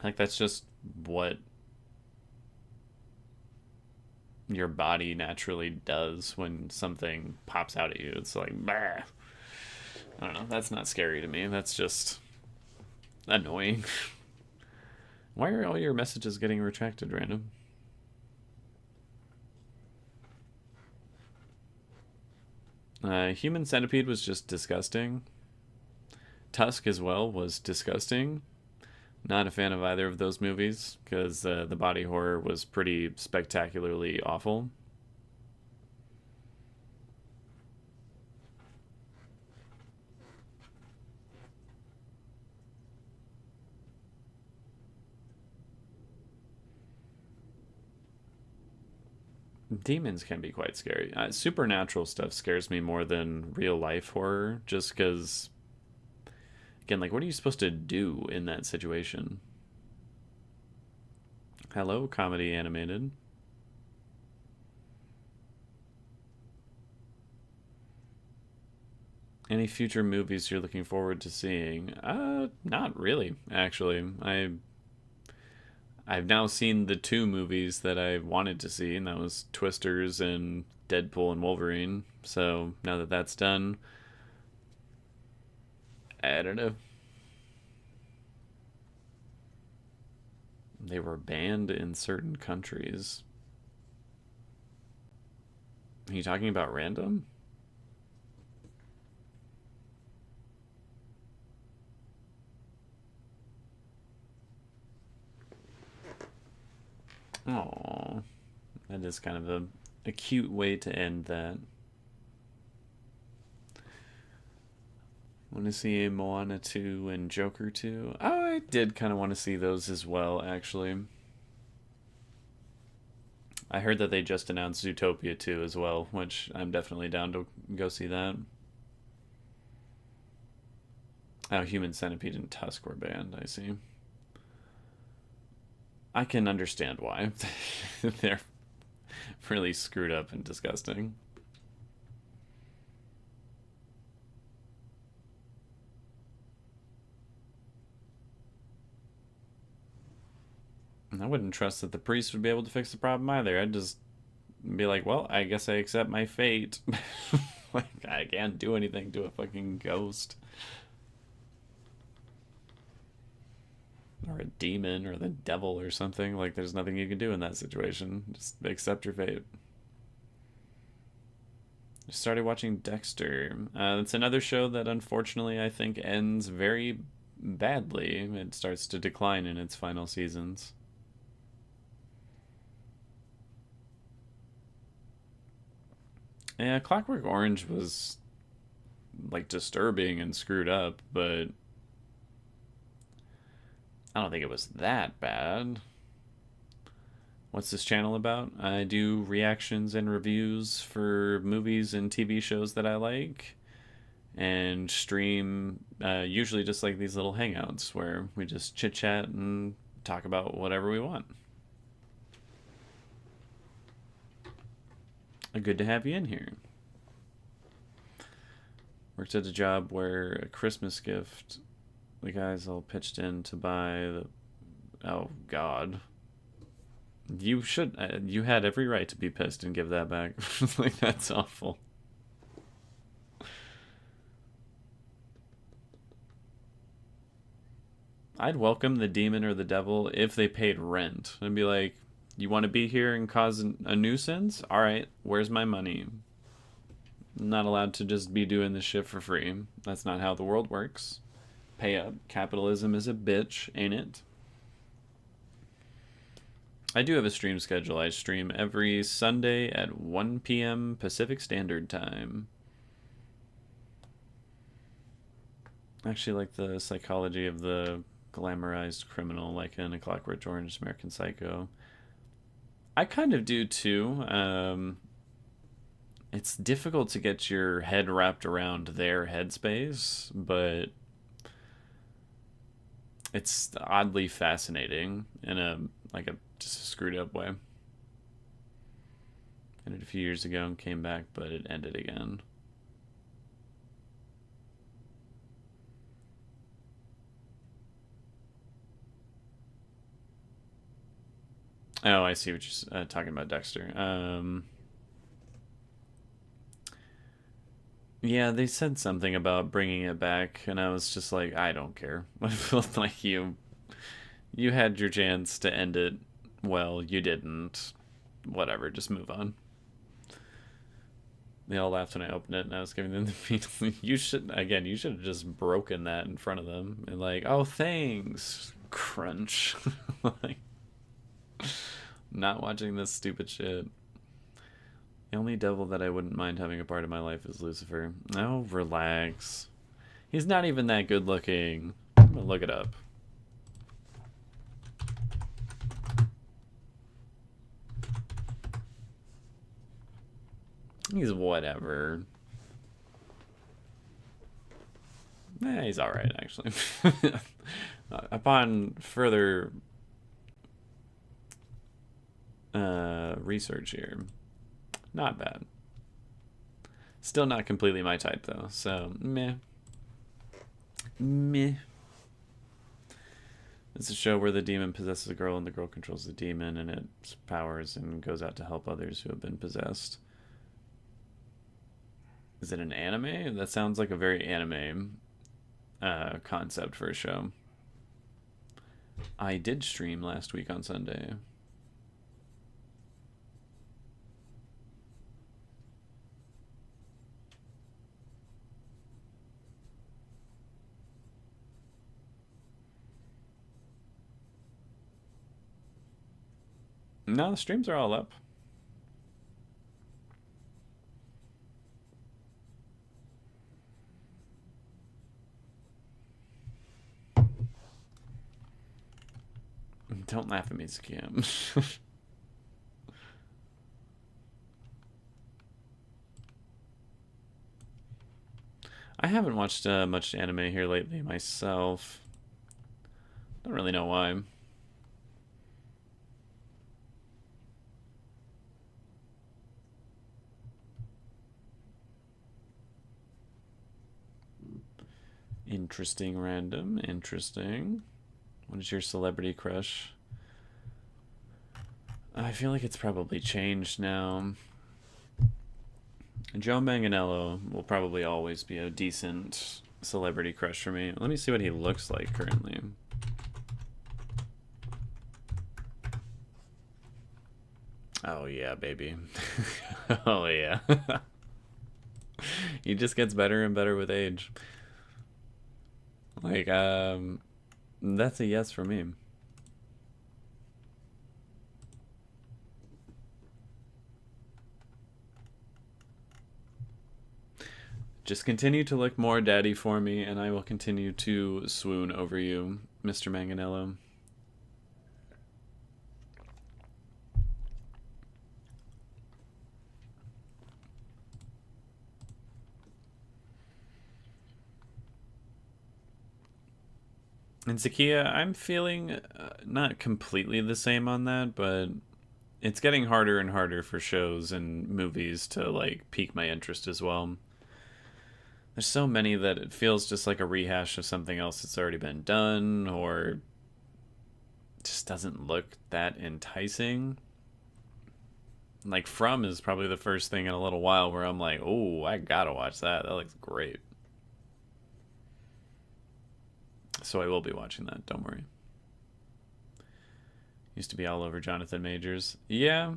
that's just what your body naturally does when something pops out at you. It's like, bah. I don't know. That's not scary to me. That's just annoying. Why are all your messages getting retracted, random? Human Centipede was just disgusting. Tusk as well was disgusting. Not a fan of either of those movies because the body horror was pretty spectacularly awful. Demons can be quite scary. Supernatural stuff scares me more than real life horror just because, again, like, what are you supposed to do in that situation? Hello, comedy animated. Any future movies you're looking forward to seeing? Not really, actually. I've now seen the two movies that I wanted to see, and that was Twisters and Deadpool and Wolverine. So now that that's done, I don't know. They were banned in certain countries. Are you talking about random? Oh, that is kind of a cute way to end that. Want to see Moana 2 and Joker 2? Oh, I did kind of want to see those as well, actually. I heard that they just announced Zootopia 2 as well, which I'm definitely down to go see that. Oh, Human Centipede and Tusk were banned, I see. I can understand why. They're really screwed up and disgusting. I wouldn't trust that the priest would be able to fix the problem either. I'd just be like, well, I guess I accept my fate. Like, I can't do anything to a fucking ghost. Or a demon or the devil or something. Like, there's nothing you can do in that situation. Just accept your fate. Just started watching Dexter. It's another show that unfortunately I think ends very badly. It starts to decline in its final seasons. Yeah, Clockwork Orange was like disturbing and screwed up, but I don't think it was that bad. What's this channel about? I do reactions and reviews for movies and TV shows that I like, and stream usually just like these little hangouts where we just chit chat and talk about whatever we want. Good to have you in here. Worked at a job where a Christmas gift, the guys all pitched in to buy the. Oh, God. You should. You had every right to be pissed and give that back. Like, that's awful. I'd welcome the demon or the devil if they paid rent. I'd be like, you want to be here and cause a nuisance? All right, where's my money? I'm not allowed to just be doing this shit for free. That's not how the world works. Pay up. Capitalism is a bitch, ain't it? I do have a stream schedule. I stream every Sunday at 1 p.m. Pacific Standard Time. I actually like the psychology of the glamorized criminal, like in A Clockwork Orange, American Psycho. I kind of do too. it's difficult to get your head wrapped around their headspace, but it's oddly fascinating in a like a just a screwed up way. Ended a few years ago and came back, but it ended again. Oh, I see what you're talking about, Dexter. Yeah, they said something about bringing it back, and I was just like, I don't care. I felt like you had your chance to end it. Well, you didn't. Whatever, just move on. They all laughed when I opened it, and I was giving them the feeling. You should have just broken that in front of them and like, oh, thanks, crunch. Like, not watching this stupid shit. The only devil that I wouldn't mind having a part of my life is Lucifer. Oh, relax. He's not even that good looking. I'm gonna look it up. He's whatever. He's alright, actually. Upon further research here, not bad. Still not completely my type, though, so meh. Meh. It's a show where the demon possesses a girl and the girl controls the demon and its powers and goes out to help others who have been possessed. Is it an anime? That sounds like a very anime concept for a show. I did stream last week on Sunday. No, the streams are all up. Don't laugh at me, Scam. I haven't watched much anime here lately myself. Don't really know why. Interesting, random. Interesting. What is your celebrity crush? I feel like it's probably changed now. Joe Manganiello will probably always be a decent celebrity crush for me. Let me see what he looks like currently. Oh yeah, baby. Oh yeah. He just gets better and better with age. Like, that's a yes for me. Just continue to look more daddy for me, and I will continue to swoon over you, Mr. Manganiello. And Zakia, I'm feeling not completely the same on that, but it's getting harder and harder for shows and movies to like pique my interest as well. There's so many that it feels just like a rehash of something else that's already been done, or just doesn't look that enticing. Like From is probably the first thing in a little while where I'm like, oh, I gotta watch that. That looks great. So I will be watching that, don't worry. Used to be all over Jonathan Majors. Yeah.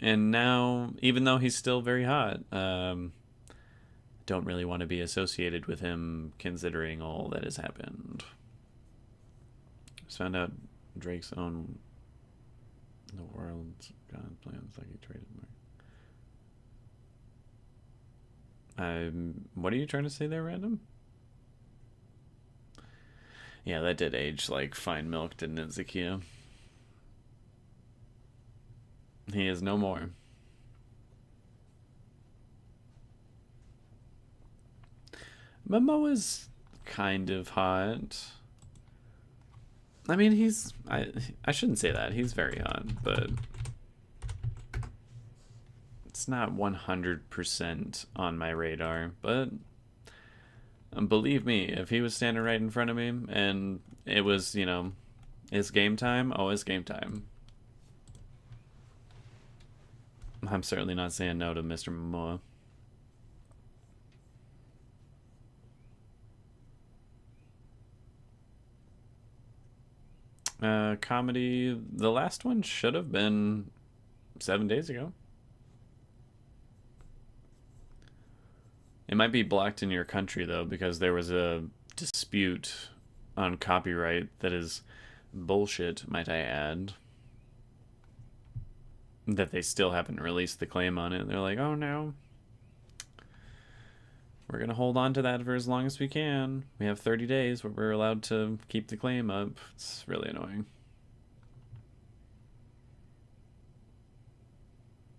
And now, even though he's still very hot, don't really want to be associated with him considering all that has happened. Just found out Drake's own the world's God plans like he traded Mark. What are you trying to say there, Random? Yeah, that did age like fine milk, didn't it, Zakia? He is no more. Momoa's kind of hot. I mean, I shouldn't say that. He's very hot, but it's not 100% on my radar. But believe me, if he was standing right in front of me and it was, it's game time, oh, it's game time. I'm certainly not saying no to Mr. Momoa. Comedy, the last one should have been 7 days ago. It might be blocked in your country, though, because there was a dispute on copyright that is bullshit, might I add. That they still haven't released the claim on it. They're like, oh no. We're going to hold on to that for as long as we can. We have 30 days where we're allowed to keep the claim up. It's really annoying.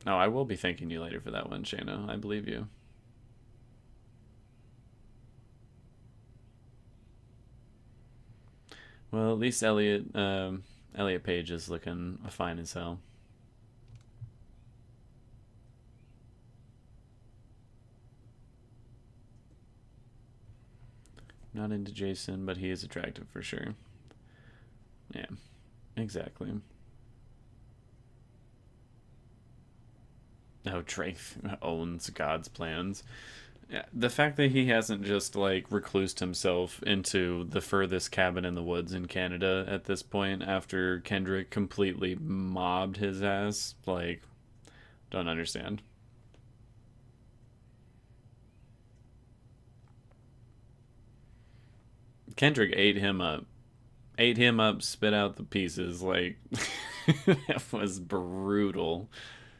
Oh, I will be thanking you later for that one, Shayna. I believe you. Well, at least Elliot Page is looking fine as hell. Not into Jason, but he is attractive for sure. Yeah, exactly. Oh, Drake owns God's plans. Yeah, the fact that he hasn't just like reclused himself into the furthest cabin in the woods in Canada at this point after Kendrick completely mobbed his ass, like, don't understand. Kendrick ate him up, spit out the pieces. Like, that was brutal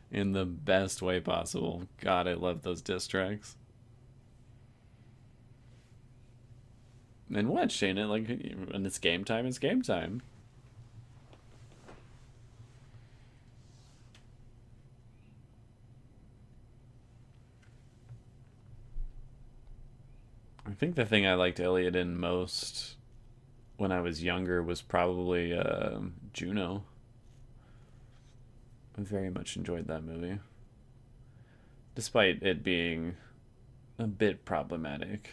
in the best way possible. God, I love those diss tracks. And what, Shayna? Like, when it's game time, it's game time. I think the thing I liked Elliot in most when I was younger was probably Juno. I very much enjoyed that movie, despite it being a bit problematic.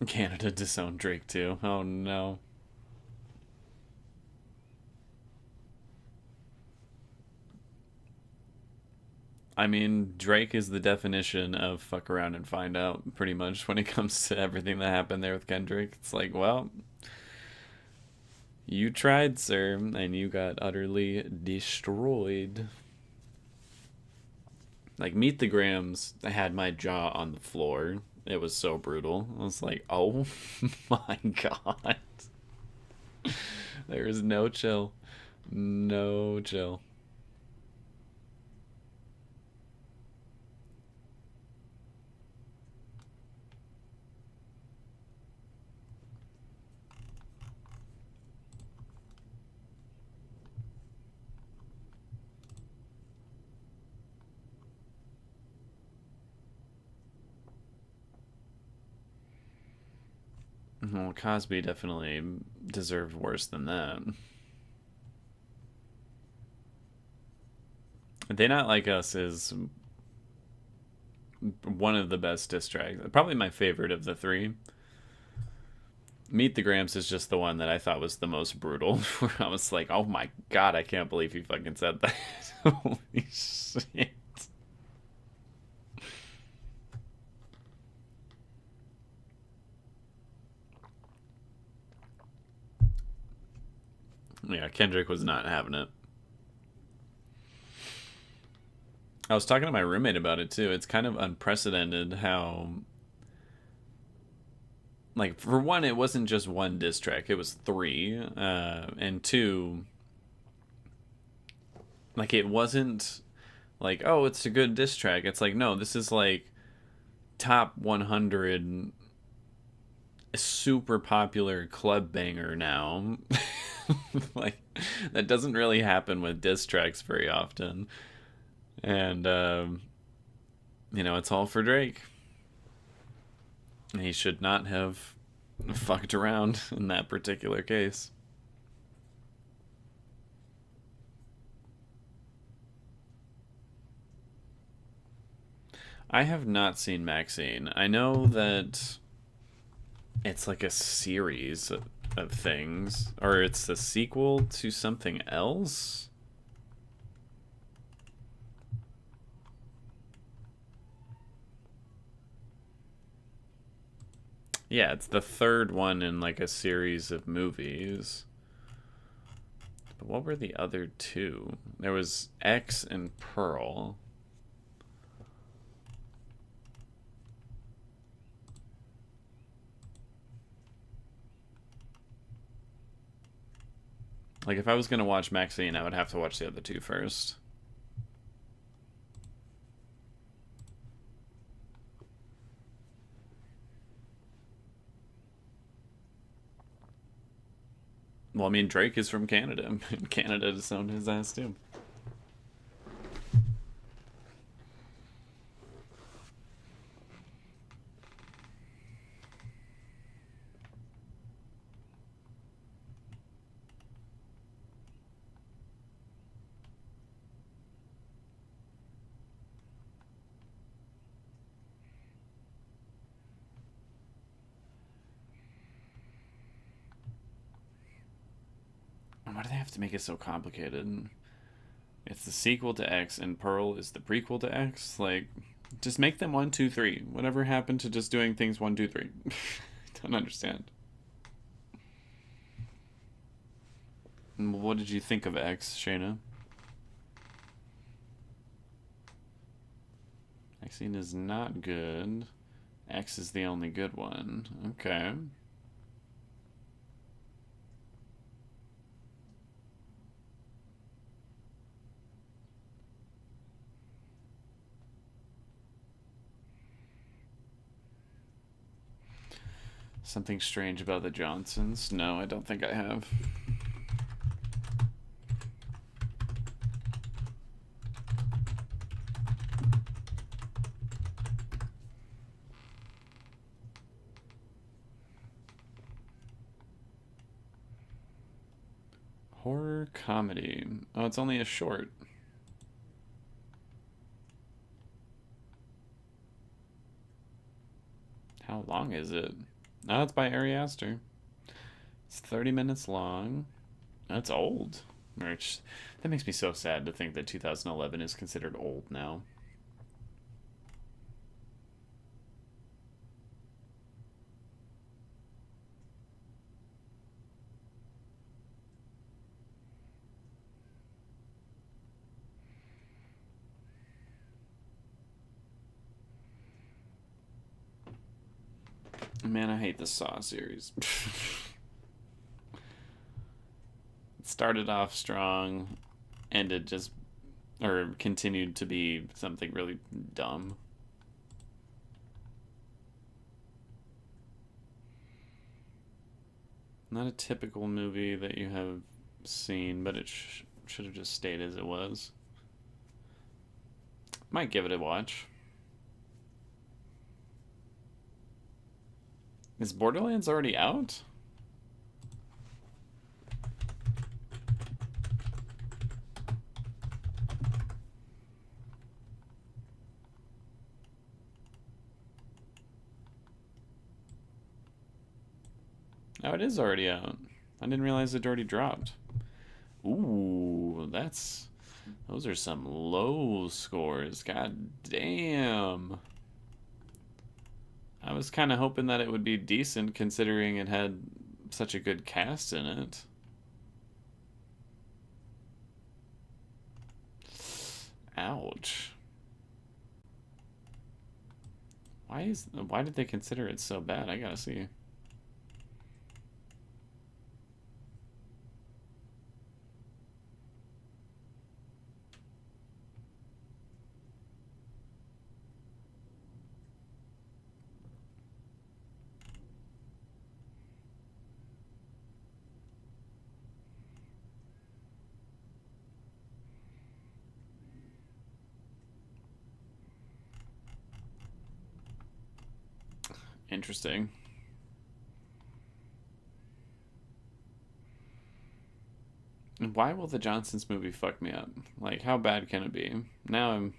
Canada disowned Drake too. Oh no. I mean, Drake is the definition of fuck around and find out, pretty much, when it comes to everything that happened there with Kendrick. It's like, well, you tried, sir, and you got utterly destroyed. Like, Meet the Grams, I had my jaw on the floor. It was so brutal. I was like, oh my god. There is no chill. No chill. Well, Cosby definitely deserved worse than that. They Not Like Us is one of the best diss tracks. Probably my favorite of the three. Meet the Grams is just the one that I thought was the most brutal. Where I was like, oh my god, I can't believe you fucking said that. Holy shit. Yeah, Kendrick was not having it. I was talking to my roommate about it too. It's kind of unprecedented how, like, for one, it wasn't just one diss track, it was three. And two, like, it wasn't like, oh, it's a good diss track. It's like, no, this is like top 100 a super popular club banger now. Like, that doesn't really happen with diss tracks very often. And, it's all for Drake. He should not have fucked around in that particular case. I have not seen Maxine. I know that it's like a series of things, or it's the sequel to something else. Yeah, it's the third one in like a series of movies. But what were the other two? There was X and Pearl. Like, if I was gonna watch Maxine, I would have to watch the other two first. Well, I mean, Drake is from Canada. Canada disowned his ass too. Why do they have to make it so complicated? It's the sequel to X, and Pearl is the prequel to X. Like, just make them one, two, three. Whatever happened to just doing things one, two, three? Don't understand. What did you think of X, Shayna? Maxine is not good. X is the only good one. Okay. Something strange about the Johnsons? No, I don't think I have. Horror comedy. Oh, it's only a short. How long is it? Oh, it's by Ari Aster. It's 30 minutes long. That's old. Which, that makes me so sad to think that 2011 is considered old now. Man, I hate the Saw series. It started off strong, ended just, or continued to be something really dumb. Not a typical movie that you have seen, but it should have just stayed as it was. Might give it a watch. Is Borderlands already out? Oh, it is already out. I didn't realize it already dropped. Ooh, those are some low scores. God damn. I was kind of hoping that it would be decent considering it had such a good cast in it. Ouch. Why did they consider it so bad? I gotta see. Interesting. And why will the Johnsons movie fuck me up? Like, how bad can it be? Now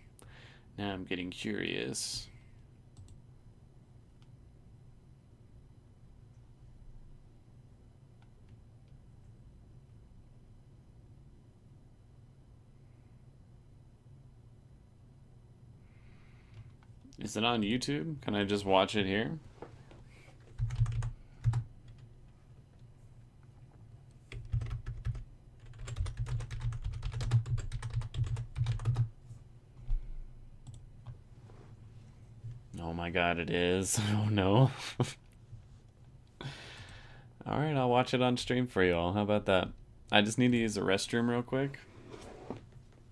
I'm getting curious. Is it on YouTube? Can I just watch it here? Oh my god, it is. Oh no. Alright, I'll watch it on stream for y'all. How about that? I just need to use the restroom real quick.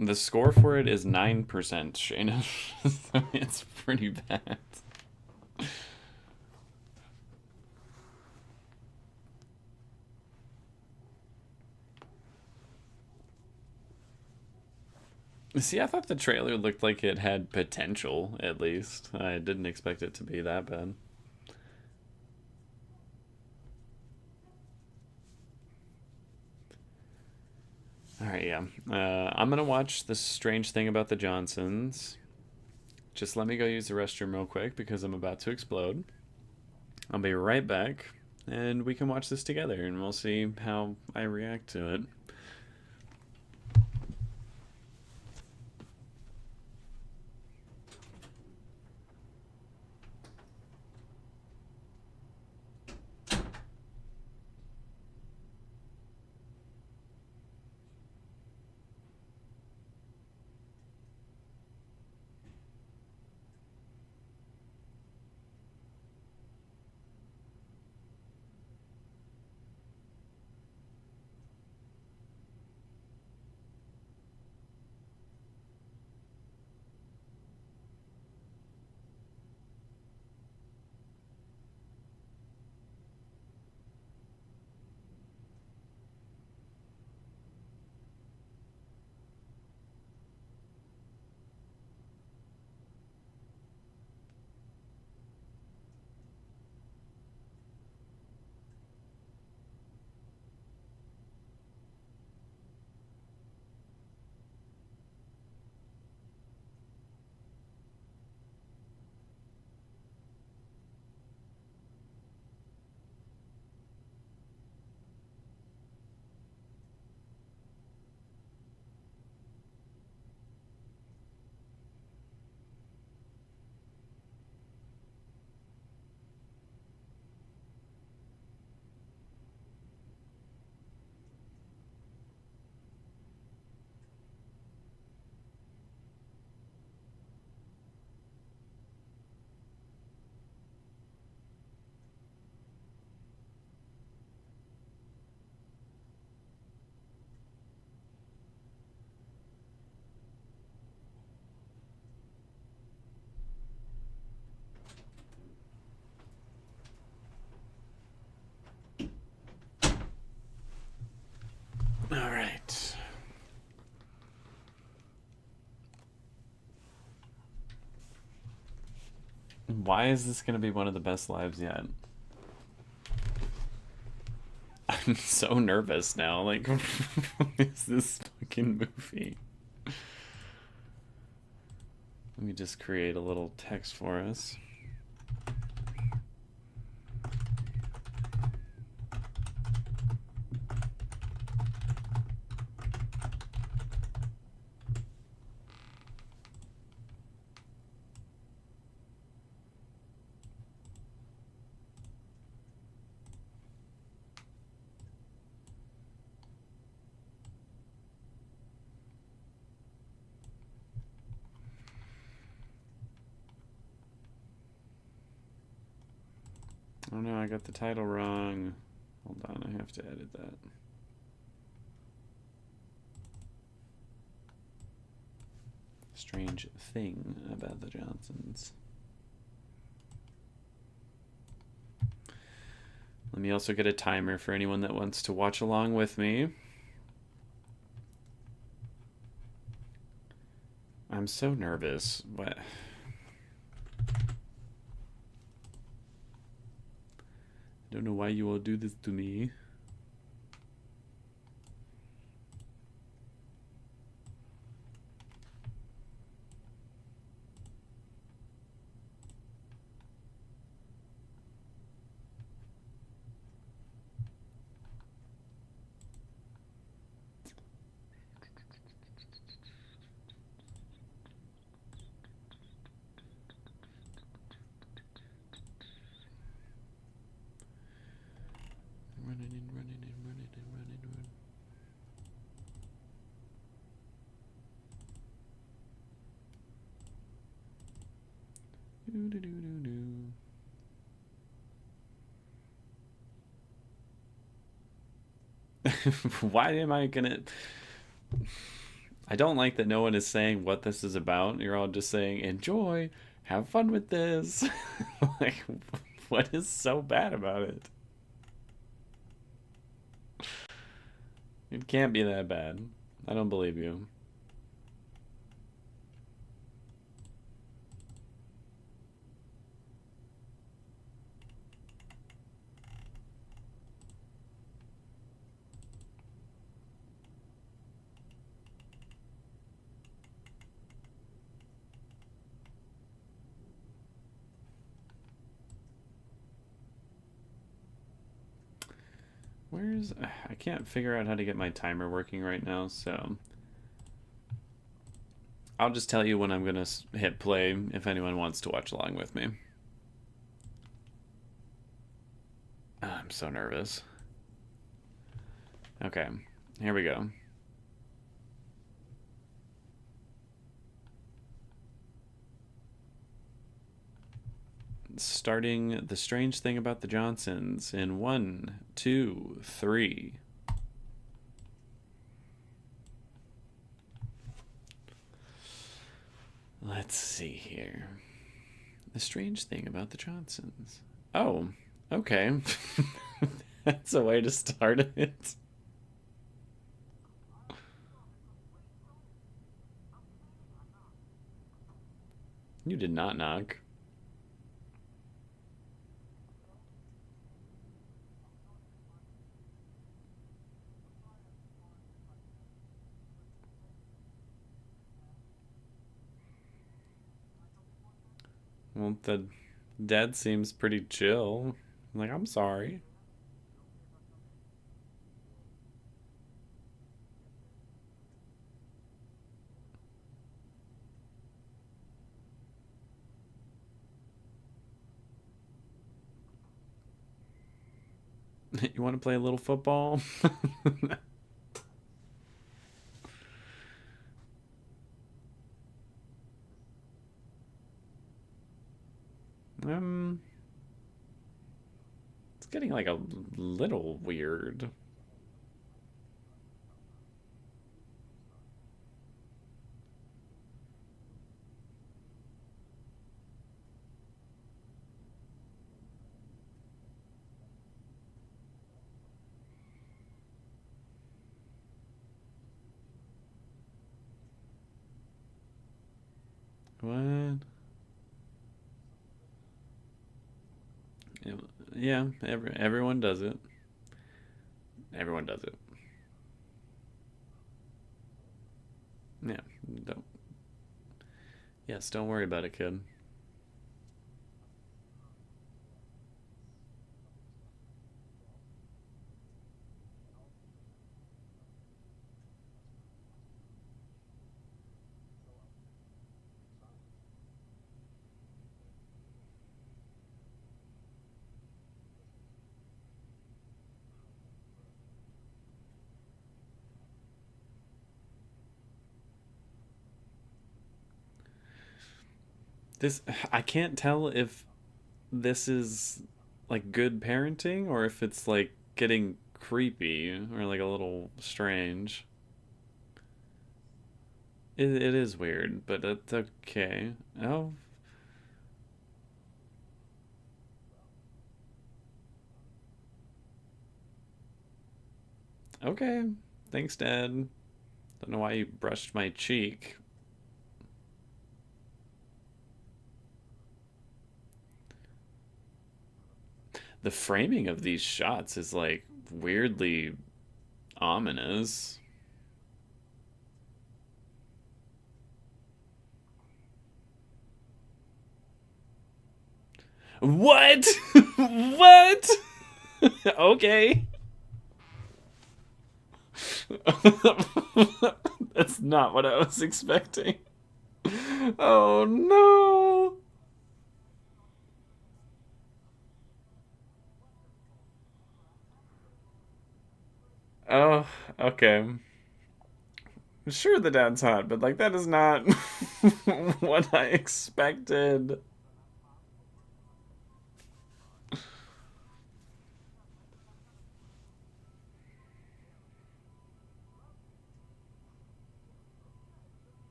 The score for it is 9%, Shayna. So it's pretty bad. See, I thought the trailer looked like it had potential, at least. I didn't expect it to be that bad. Alright, yeah. I'm gonna watch This Strange Thing About the Johnsons. Just let me go use the restroom real quick because I'm about to explode. I'll be right back, and we can watch this together, and we'll see how I react to it. Alright. Why is this gonna be one of the best lives yet? I'm so nervous now. Like, what is this fucking movie? Let me just create a little text for us. Oh no, I got the title wrong. Hold on, I have to edit that. Strange Thing About the Johnsons. Let me also get a timer for anyone that wants to watch along with me. I'm so nervous. What? I don't know why you all do this to me. Running and running and running and running and running. Do, do, do, do, do. Why am I gonna... I don't like that no one is saying what this is about. You're all just saying, enjoy, have fun with this. Like, what is so bad about it? It can't be that bad. I don't believe you. Where's... I can't figure out how to get my timer working right now, so... I'll just tell you when I'm gonna hit play if anyone wants to watch along with me. I'm so nervous. Okay, here we go. Starting The Strange Thing About the Johnsons in 1, 2, 3. Let's see here. The Strange Thing About the Johnsons. Oh, okay. That's a way to start it. You did not knock. Well, the dad seems pretty chill. I'm like, I'm sorry. You want to play a little football? um, it's getting like a little weird. What? Yeah, everyone does it. Everyone does it. Yeah, don't. Yes, don't worry about it, kid. This I can't tell if this is like good parenting or if it's like getting creepy or like a little strange. It is weird, but it's okay. Oh, okay. Thanks, Dad. Don't know why you brushed my cheek. The framing of these shots is like weirdly ominous. What? What? Okay. That's not what I was expecting. Oh no. Oh, okay. Sure, the dad's hot, but like that is not what I expected.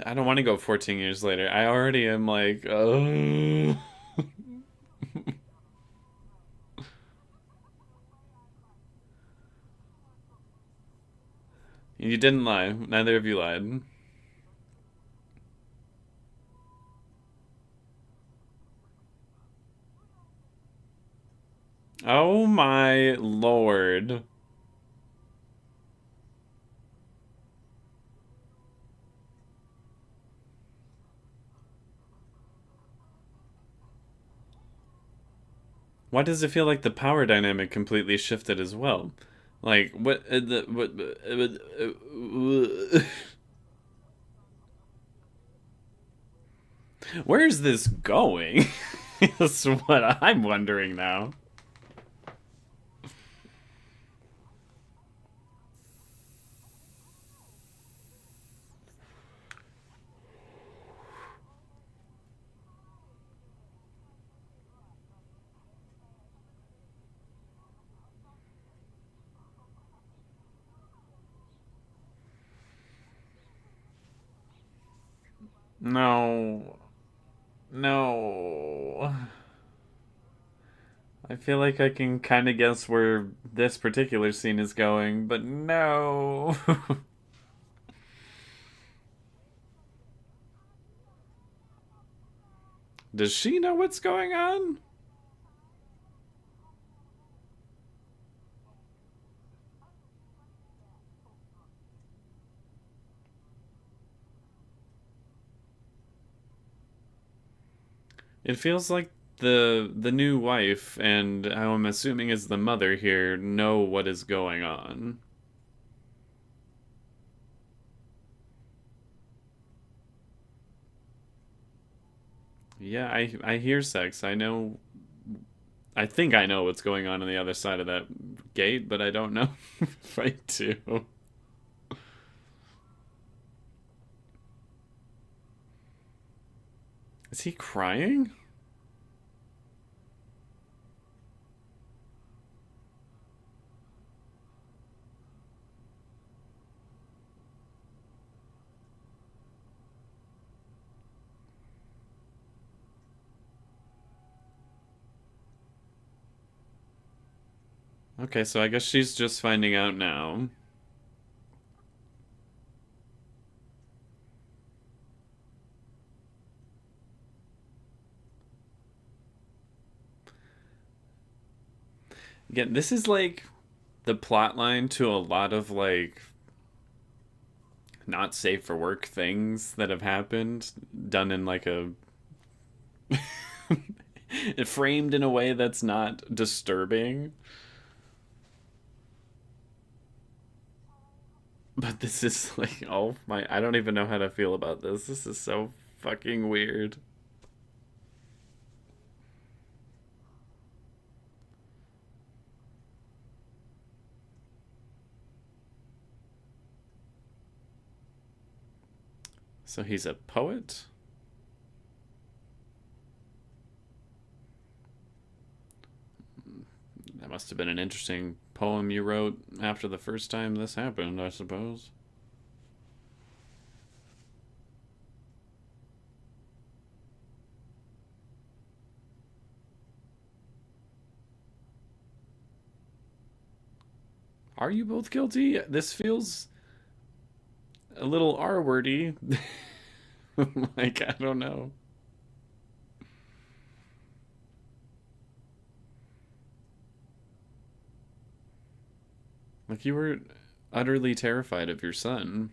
I don't want to go 14 years later. I already am like, oh. You didn't lie. Neither of you lied. Oh my lord. Why does it feel like the power dynamic completely shifted as well? Like what? Where's this going? That's what I'm wondering now. No. No. I feel like I can kind of guess where this particular scene is going, but no. Does she know what's going on? It feels like the new wife and how I'm assuming is the mother here know what is going on. Yeah, I hear sex. I know. I think I know what's going on the other side of that gate, but I don't know if I do. Is he crying? Okay, so I guess she's just finding out now. Again, this is like the plot line to a lot of like not safe for work things that have happened, done in like a framed in a way that's not disturbing. But this is like, oh my, I don't even know how to feel about this. This is so fucking weird. So he's a poet? That must have been an interesting poem you wrote after the first time this happened, I suppose. Are you both guilty? This feels a little R wordy. Like, I don't know. Like, you were utterly terrified of your son.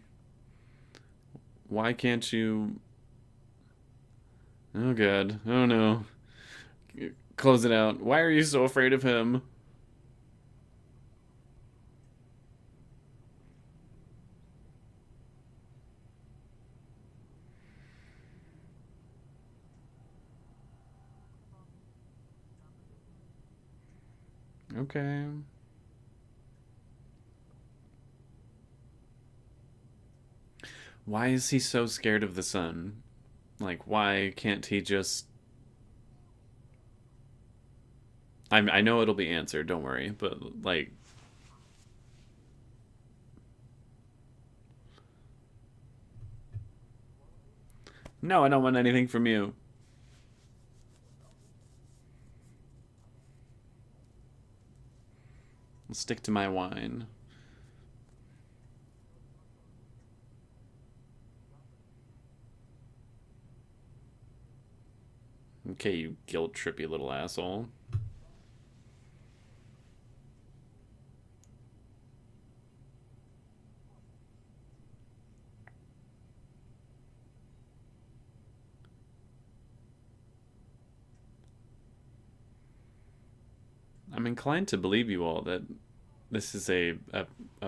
Why can't you... Oh, God. Oh, no. Close it out. Why are you so afraid of him? Okay. Why is he so scared of the sun? Like, why can't he just... I know it'll be answered, don't worry. But, like... No, I don't want anything from you. I'll stick to my wine. Okay, you guilt-trippy little asshole. I'm inclined to believe you all that this is a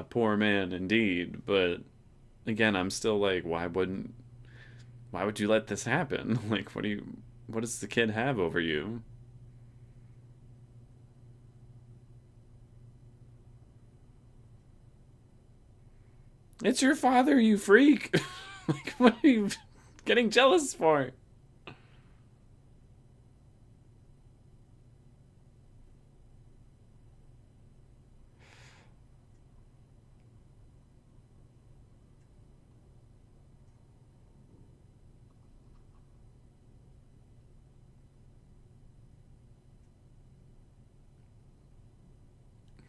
poor man indeed, but again, I'm still like, why would you let this happen? Like, what does the kid have over you? It's your father, you freak. Like, what are you getting jealous for?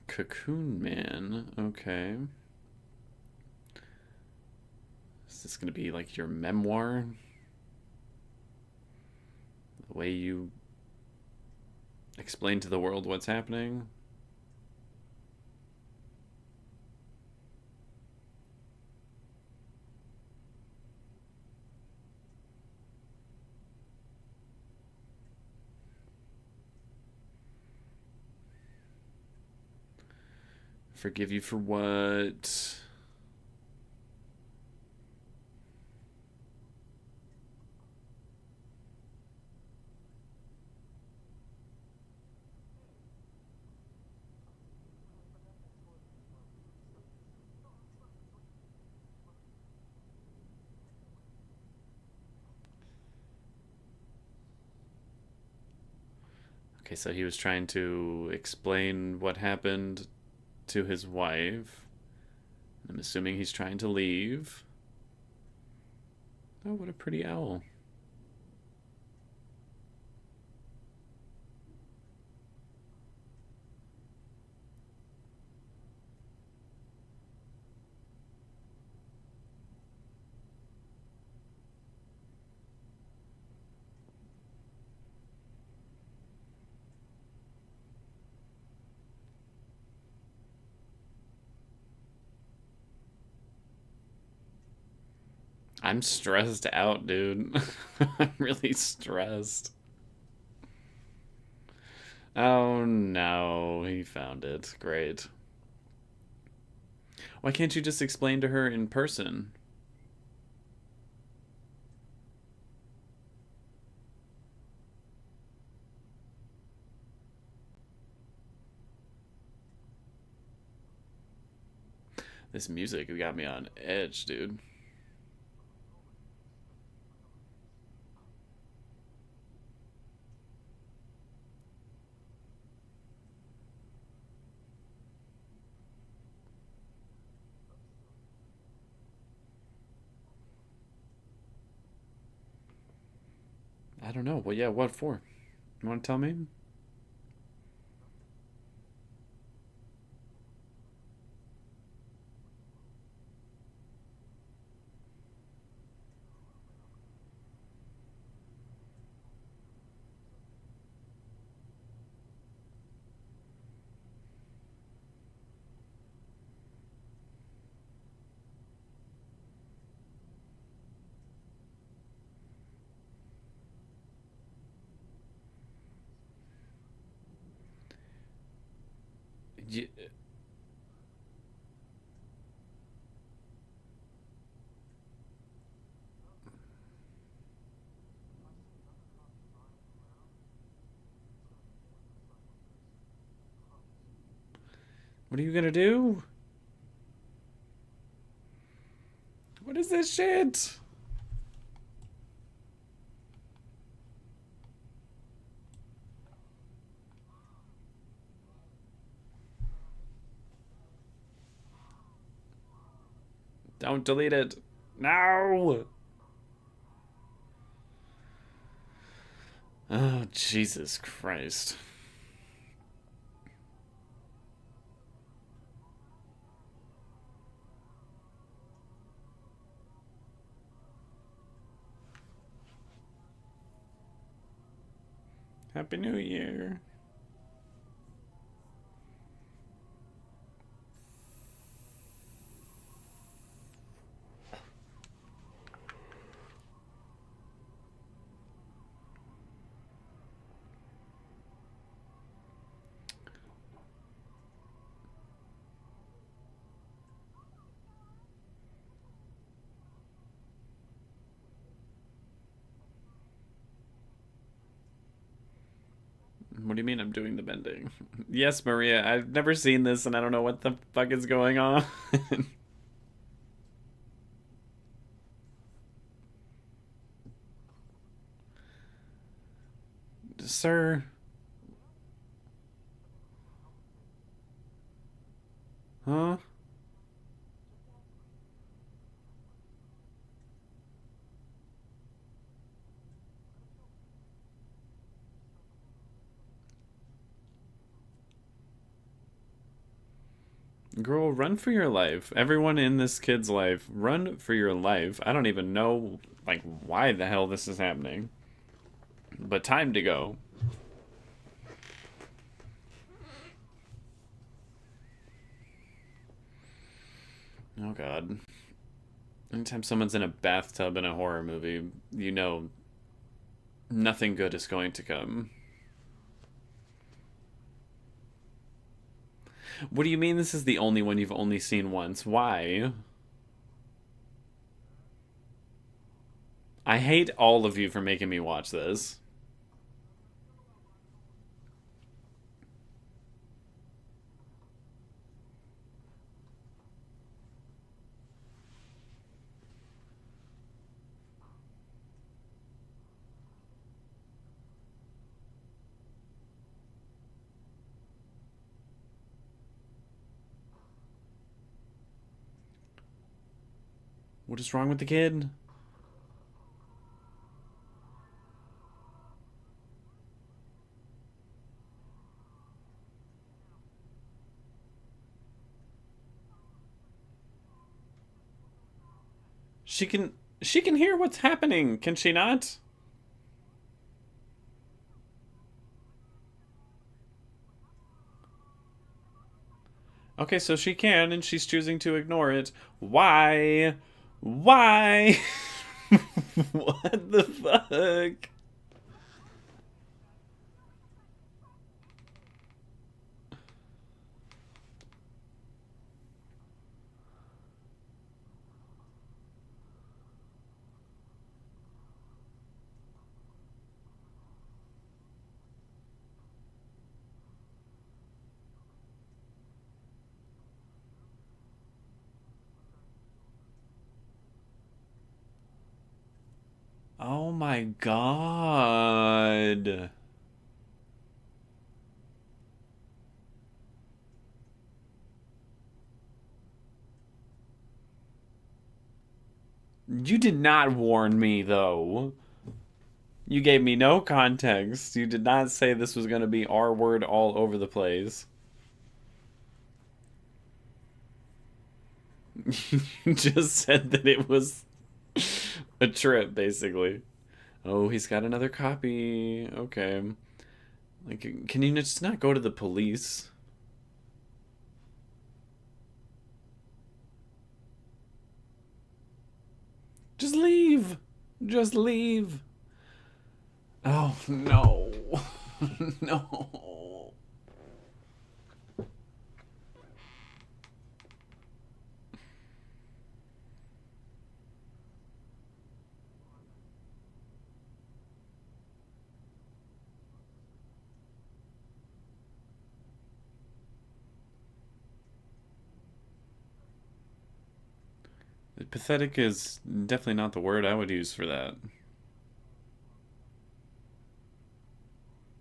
Cocoon Man. Okay. Is this gonna be like your memoir? The way you explain to the world what's happening? Forgive you for what? Okay, so he was trying to explain what happened to his wife. I'm assuming he's trying to leave. Oh, what a pretty owl. I'm stressed out, dude. I'm really stressed. Oh no, he found it. Great. Why can't you just explain to her in person? This music got me on edge, dude. I don't know. Well, yeah, what for? You want to tell me? Y- What are you gonna do? What is this shit? Don't delete it. No! Oh, Jesus Christ. Happy New Year. What do you mean I'm doing the bending? Yes, Maria, I've never seen this and I don't know what the fuck is going on. Sir? Huh? Girl, run for your life. Everyone in this kid's life, run for your life. I don't even know, like, why the hell this is happening. But time to go. Oh, God. Anytime someone's in a bathtub in a horror movie, you know nothing good is going to come. What do you mean this is the only one you've only seen once? Why? I hate all of you for making me watch this. What is wrong with the kid? She can she can hear what's happening, can she not? Okay, so she can and she's choosing to ignore it. Why? Why? What the fuck? Oh my god. You did not warn me, though. You gave me no context. You did not say this was going to be R word all over the place. You just said that it was a trip, basically. Oh, he's got another copy. Okay. Like, can you just not go to the police? Just leave. Just leave. Oh, no. No. Pathetic is definitely not the word I would use for that.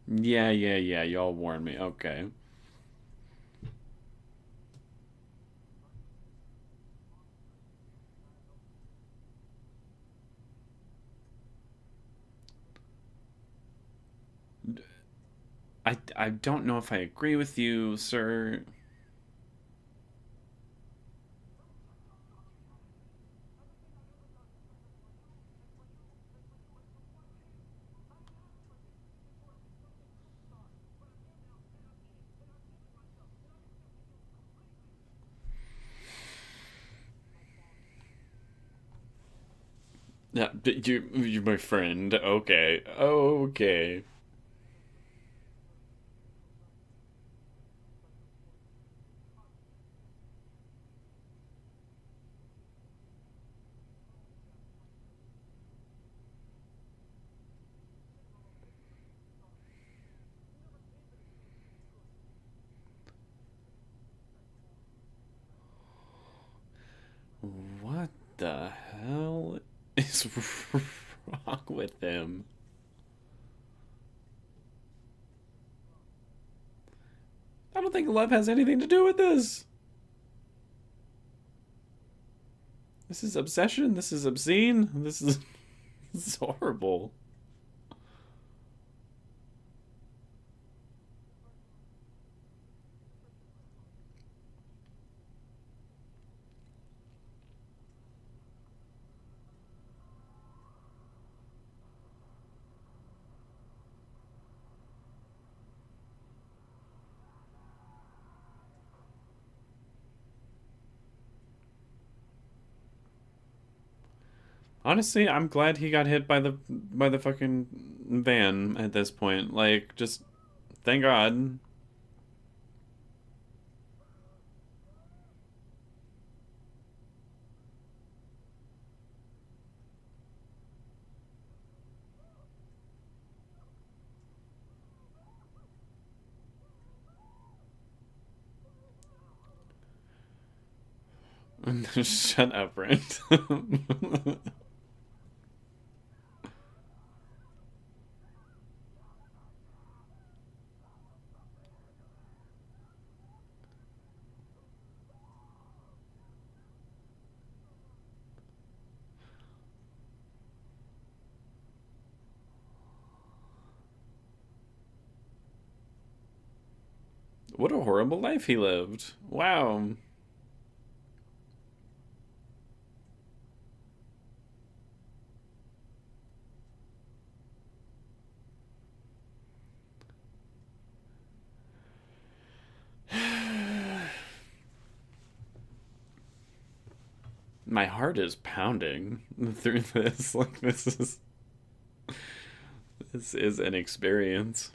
Yeah. Y'all warned me. Okay. I don't know if I agree with you, sir. Yeah, you're my friend. Okay. Okay. What the hell is wrong with him? I don't think love has anything to do with this. This is obsession. This is obscene. This is horrible. Honestly, I'm glad he got hit by the fucking van at this point. Like, just thank God. Shut up, Brent. What a horrible life he lived. Wow. My heart is pounding through this. Like, this is an experience.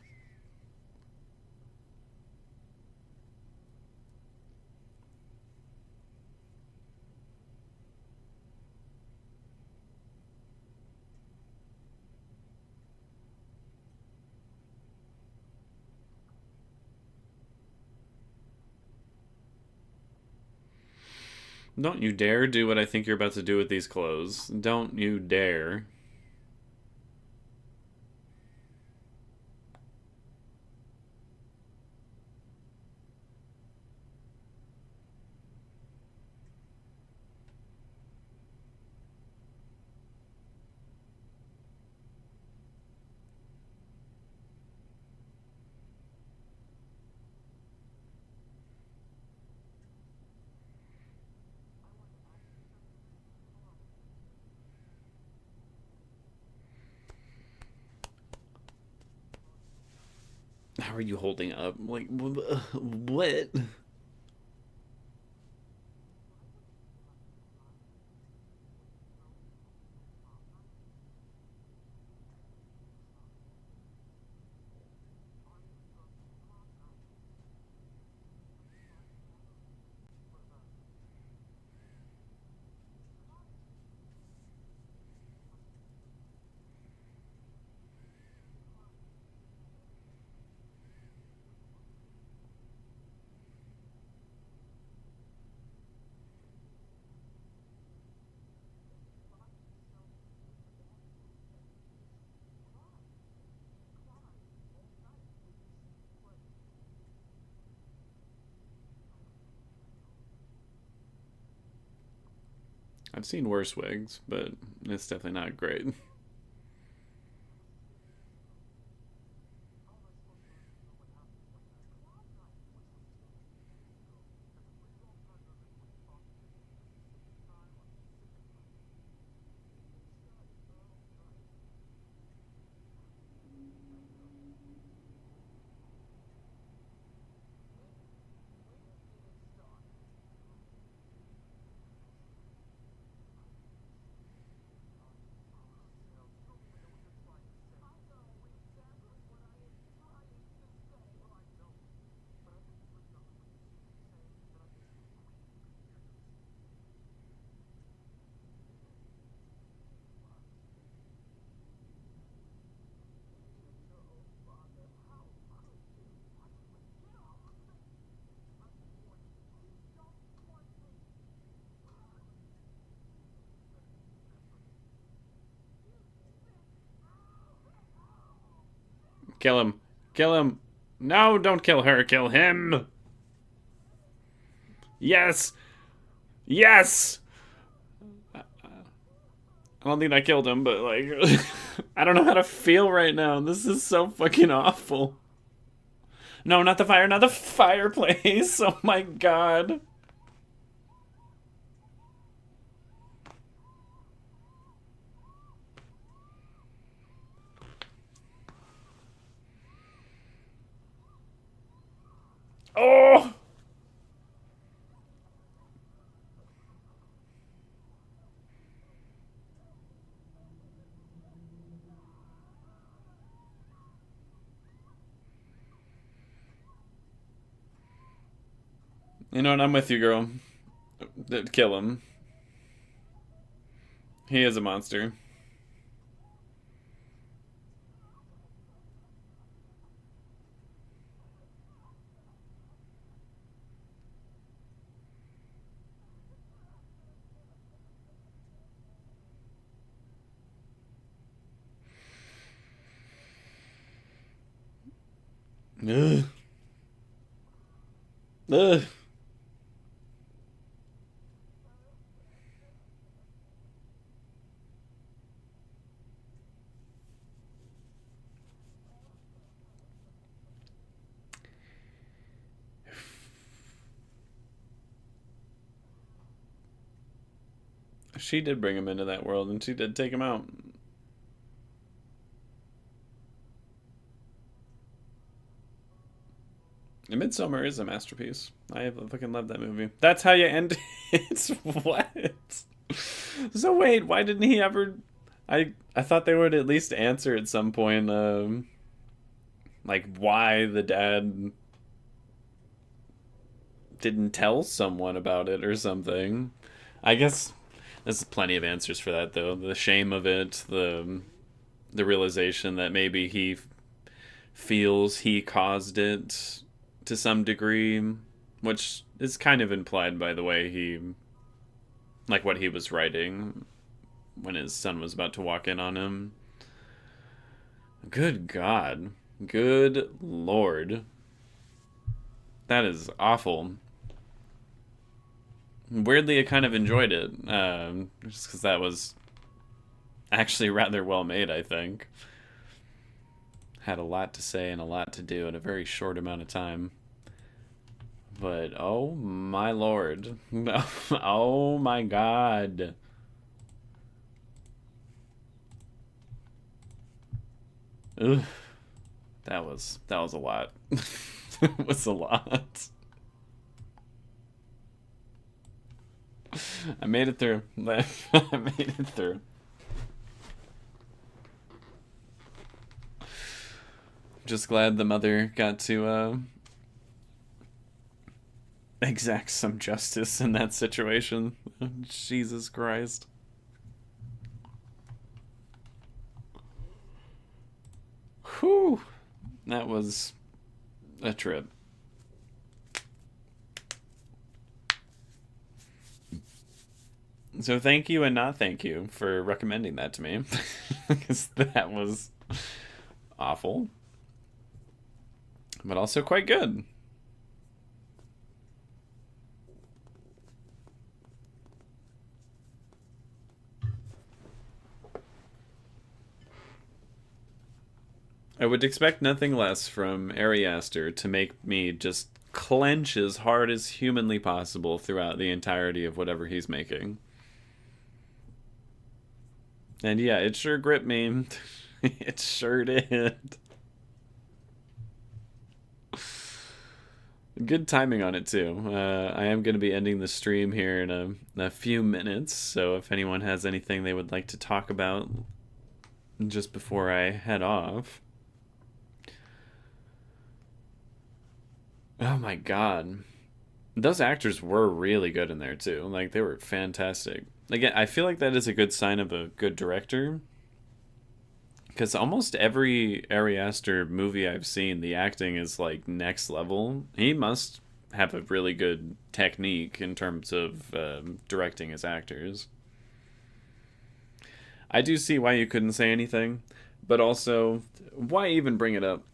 Don't you dare do what I think you're about to do with these clothes. Don't you dare. How are you holding up? Like, what? I've seen worse wigs, but it's definitely not great. Kill him. Kill him. No, don't kill her. Kill him. Yes. Yes. I don't think I killed him, but like, I don't know how to feel right now. This is so fucking awful. No, not the fire, not the fireplace. Oh my god. Oh! You know what? I'm with you, girl. Kill him. He is a monster. Ugh. Ugh. She did bring him into that world, and she did take him out. Midsummer is a masterpiece. I fucking love that movie. That's how you end it. What? So wait, why didn't he ever? I thought they would at least answer at some point, like why the dad didn't tell someone about it or something. I guess there's plenty of answers for that though. The shame of it, the realization that maybe he feels he caused it to some degree, which is kind of implied by the way he, like what he was writing when his son was about to walk in on him. Good God. Good Lord. That is awful. Weirdly, I kind of enjoyed it, just because that was actually rather well made, I think. Had a lot to say and a lot to do in a very short amount of time. But oh my lord. Oh my god. Ugh. That was a lot. It was a lot. I made it through. I made it through. Just glad the mother got to exact some justice in that situation. Jesus Christ. Whew. That was a trip. So thank you and not thank you for recommending that to me. Because that was awful. But also quite good. I would expect nothing less from Ari Aster to make me just clench as hard as humanly possible throughout the entirety of whatever he's making. And yeah, it sure gripped me. It sure did. Good timing on it too. I am going to be ending the stream here in a few minutes, so if anyone has anything they would like to talk about just before I head off. Oh my god. Those actors were really good in there too. Like they were fantastic. Again, I feel like that is a good sign of a good director. Because almost every Ari Aster movie I've seen, the acting is like next level. He must have a really good technique in terms of directing his actors. I do see why you couldn't say anything, but also, why even bring it up?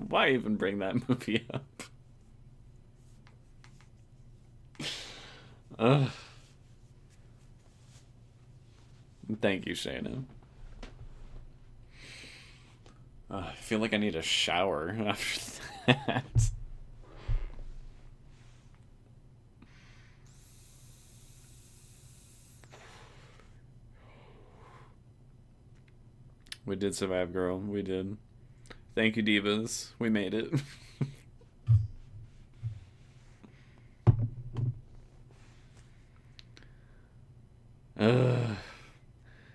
Why even bring that movie up? Ugh. Thank you, Shayna. I feel like I need a shower after that. We did survive, girl. We did. Thank you, divas. We made it.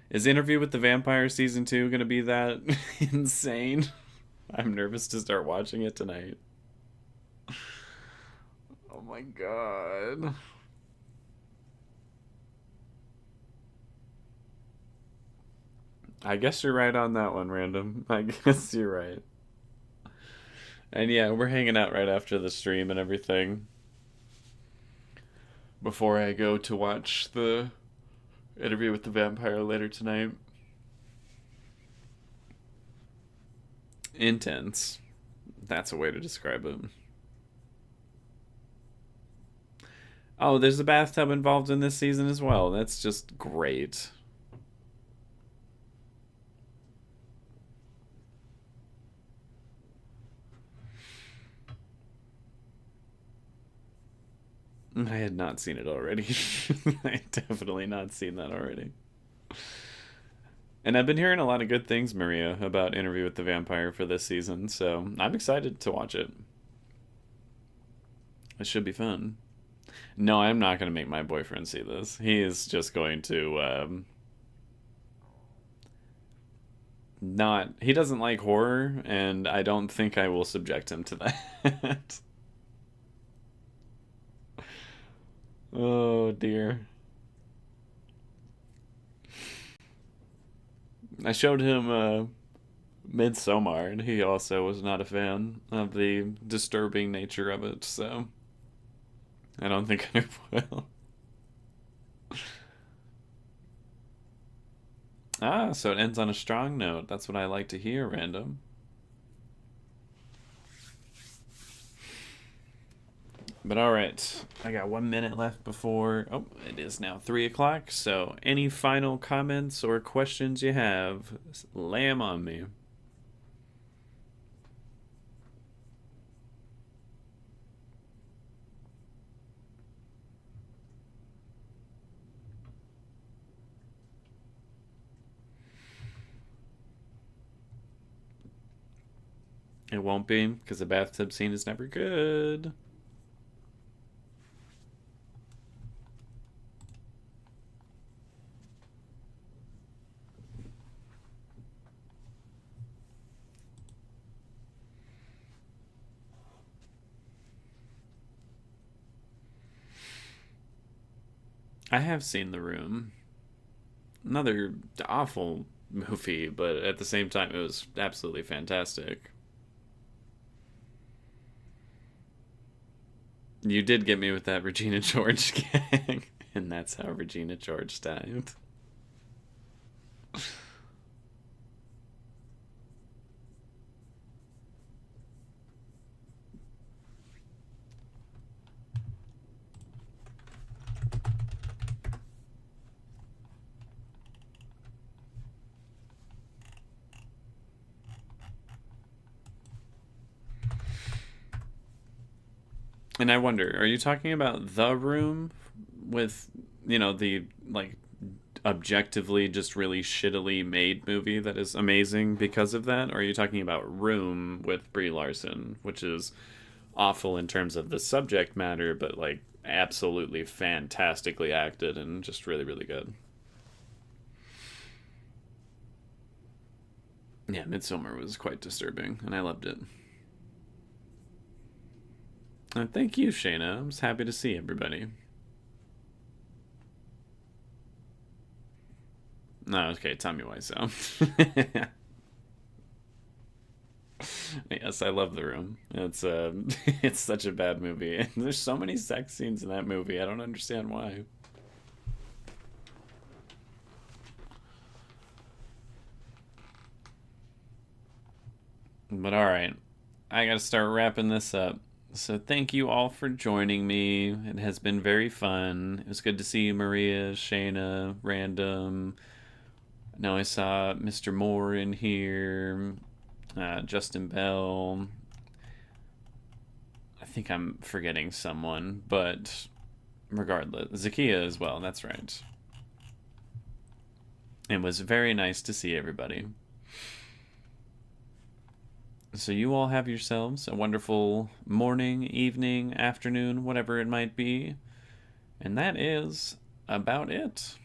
Is Interview with the Vampire season 2 gonna be that insane? I'm nervous to start watching it tonight. Oh my god. I guess you're right on that one, Random. I guess you're right. And yeah, we're hanging out right after the stream and everything. Before I go to watch the Interview with the Vampire later tonight. Intense. That's a way to describe it. Oh, there's a bathtub involved in this season as well. That's just great. I had not seen it already. I had definitely not seen that already. And I've been hearing a lot of good things, Maria, about Interview with the Vampire for this season, so I'm excited to watch it. It should be fun. No, I'm not going to make my boyfriend see this. He is just going to not. He doesn't like horror, and I don't think I will subject him to that. Oh dear. I showed him Midsommar, and he also was not a fan of the disturbing nature of it, so I don't think I will. Ah, so it ends on a strong note. That's what I like to hear, Random. But alright, I got 1 minute left before. Oh, it is now 3 o'clock. So, any final comments or questions you have, lay 'em on me. It won't be, because the bathtub scene is never good. I have seen The Room. Another awful movie, but at the same time, it was absolutely fantastic. You did get me with that Regina George gag, and that's how Regina George died. And I wonder, are you talking about The Room with, the like objectively just really shittily made movie that is amazing because of that? Or are you talking about Room with Brie Larson, which is awful in terms of the subject matter, but like absolutely fantastically acted and just really, really good? Yeah, Midsummer was quite disturbing, and I loved it. And thank you, Shayna. I was happy to see everybody. No, okay, tell me why so. Yes, I love The Room. It's it's such a bad movie, and there's so many sex scenes in that movie. I don't understand why. But all right, I gotta start wrapping this up. So thank you all for joining me. It has been very fun. It was good to see you, Maria, Shayna, Random. Now I saw Mr. Moore in here, Justin Bell. I think I'm forgetting someone, but regardless, Zakia as well. That's right. It was very nice to see everybody. So you all have yourselves a wonderful morning, evening, afternoon, whatever it might be. And that is about it.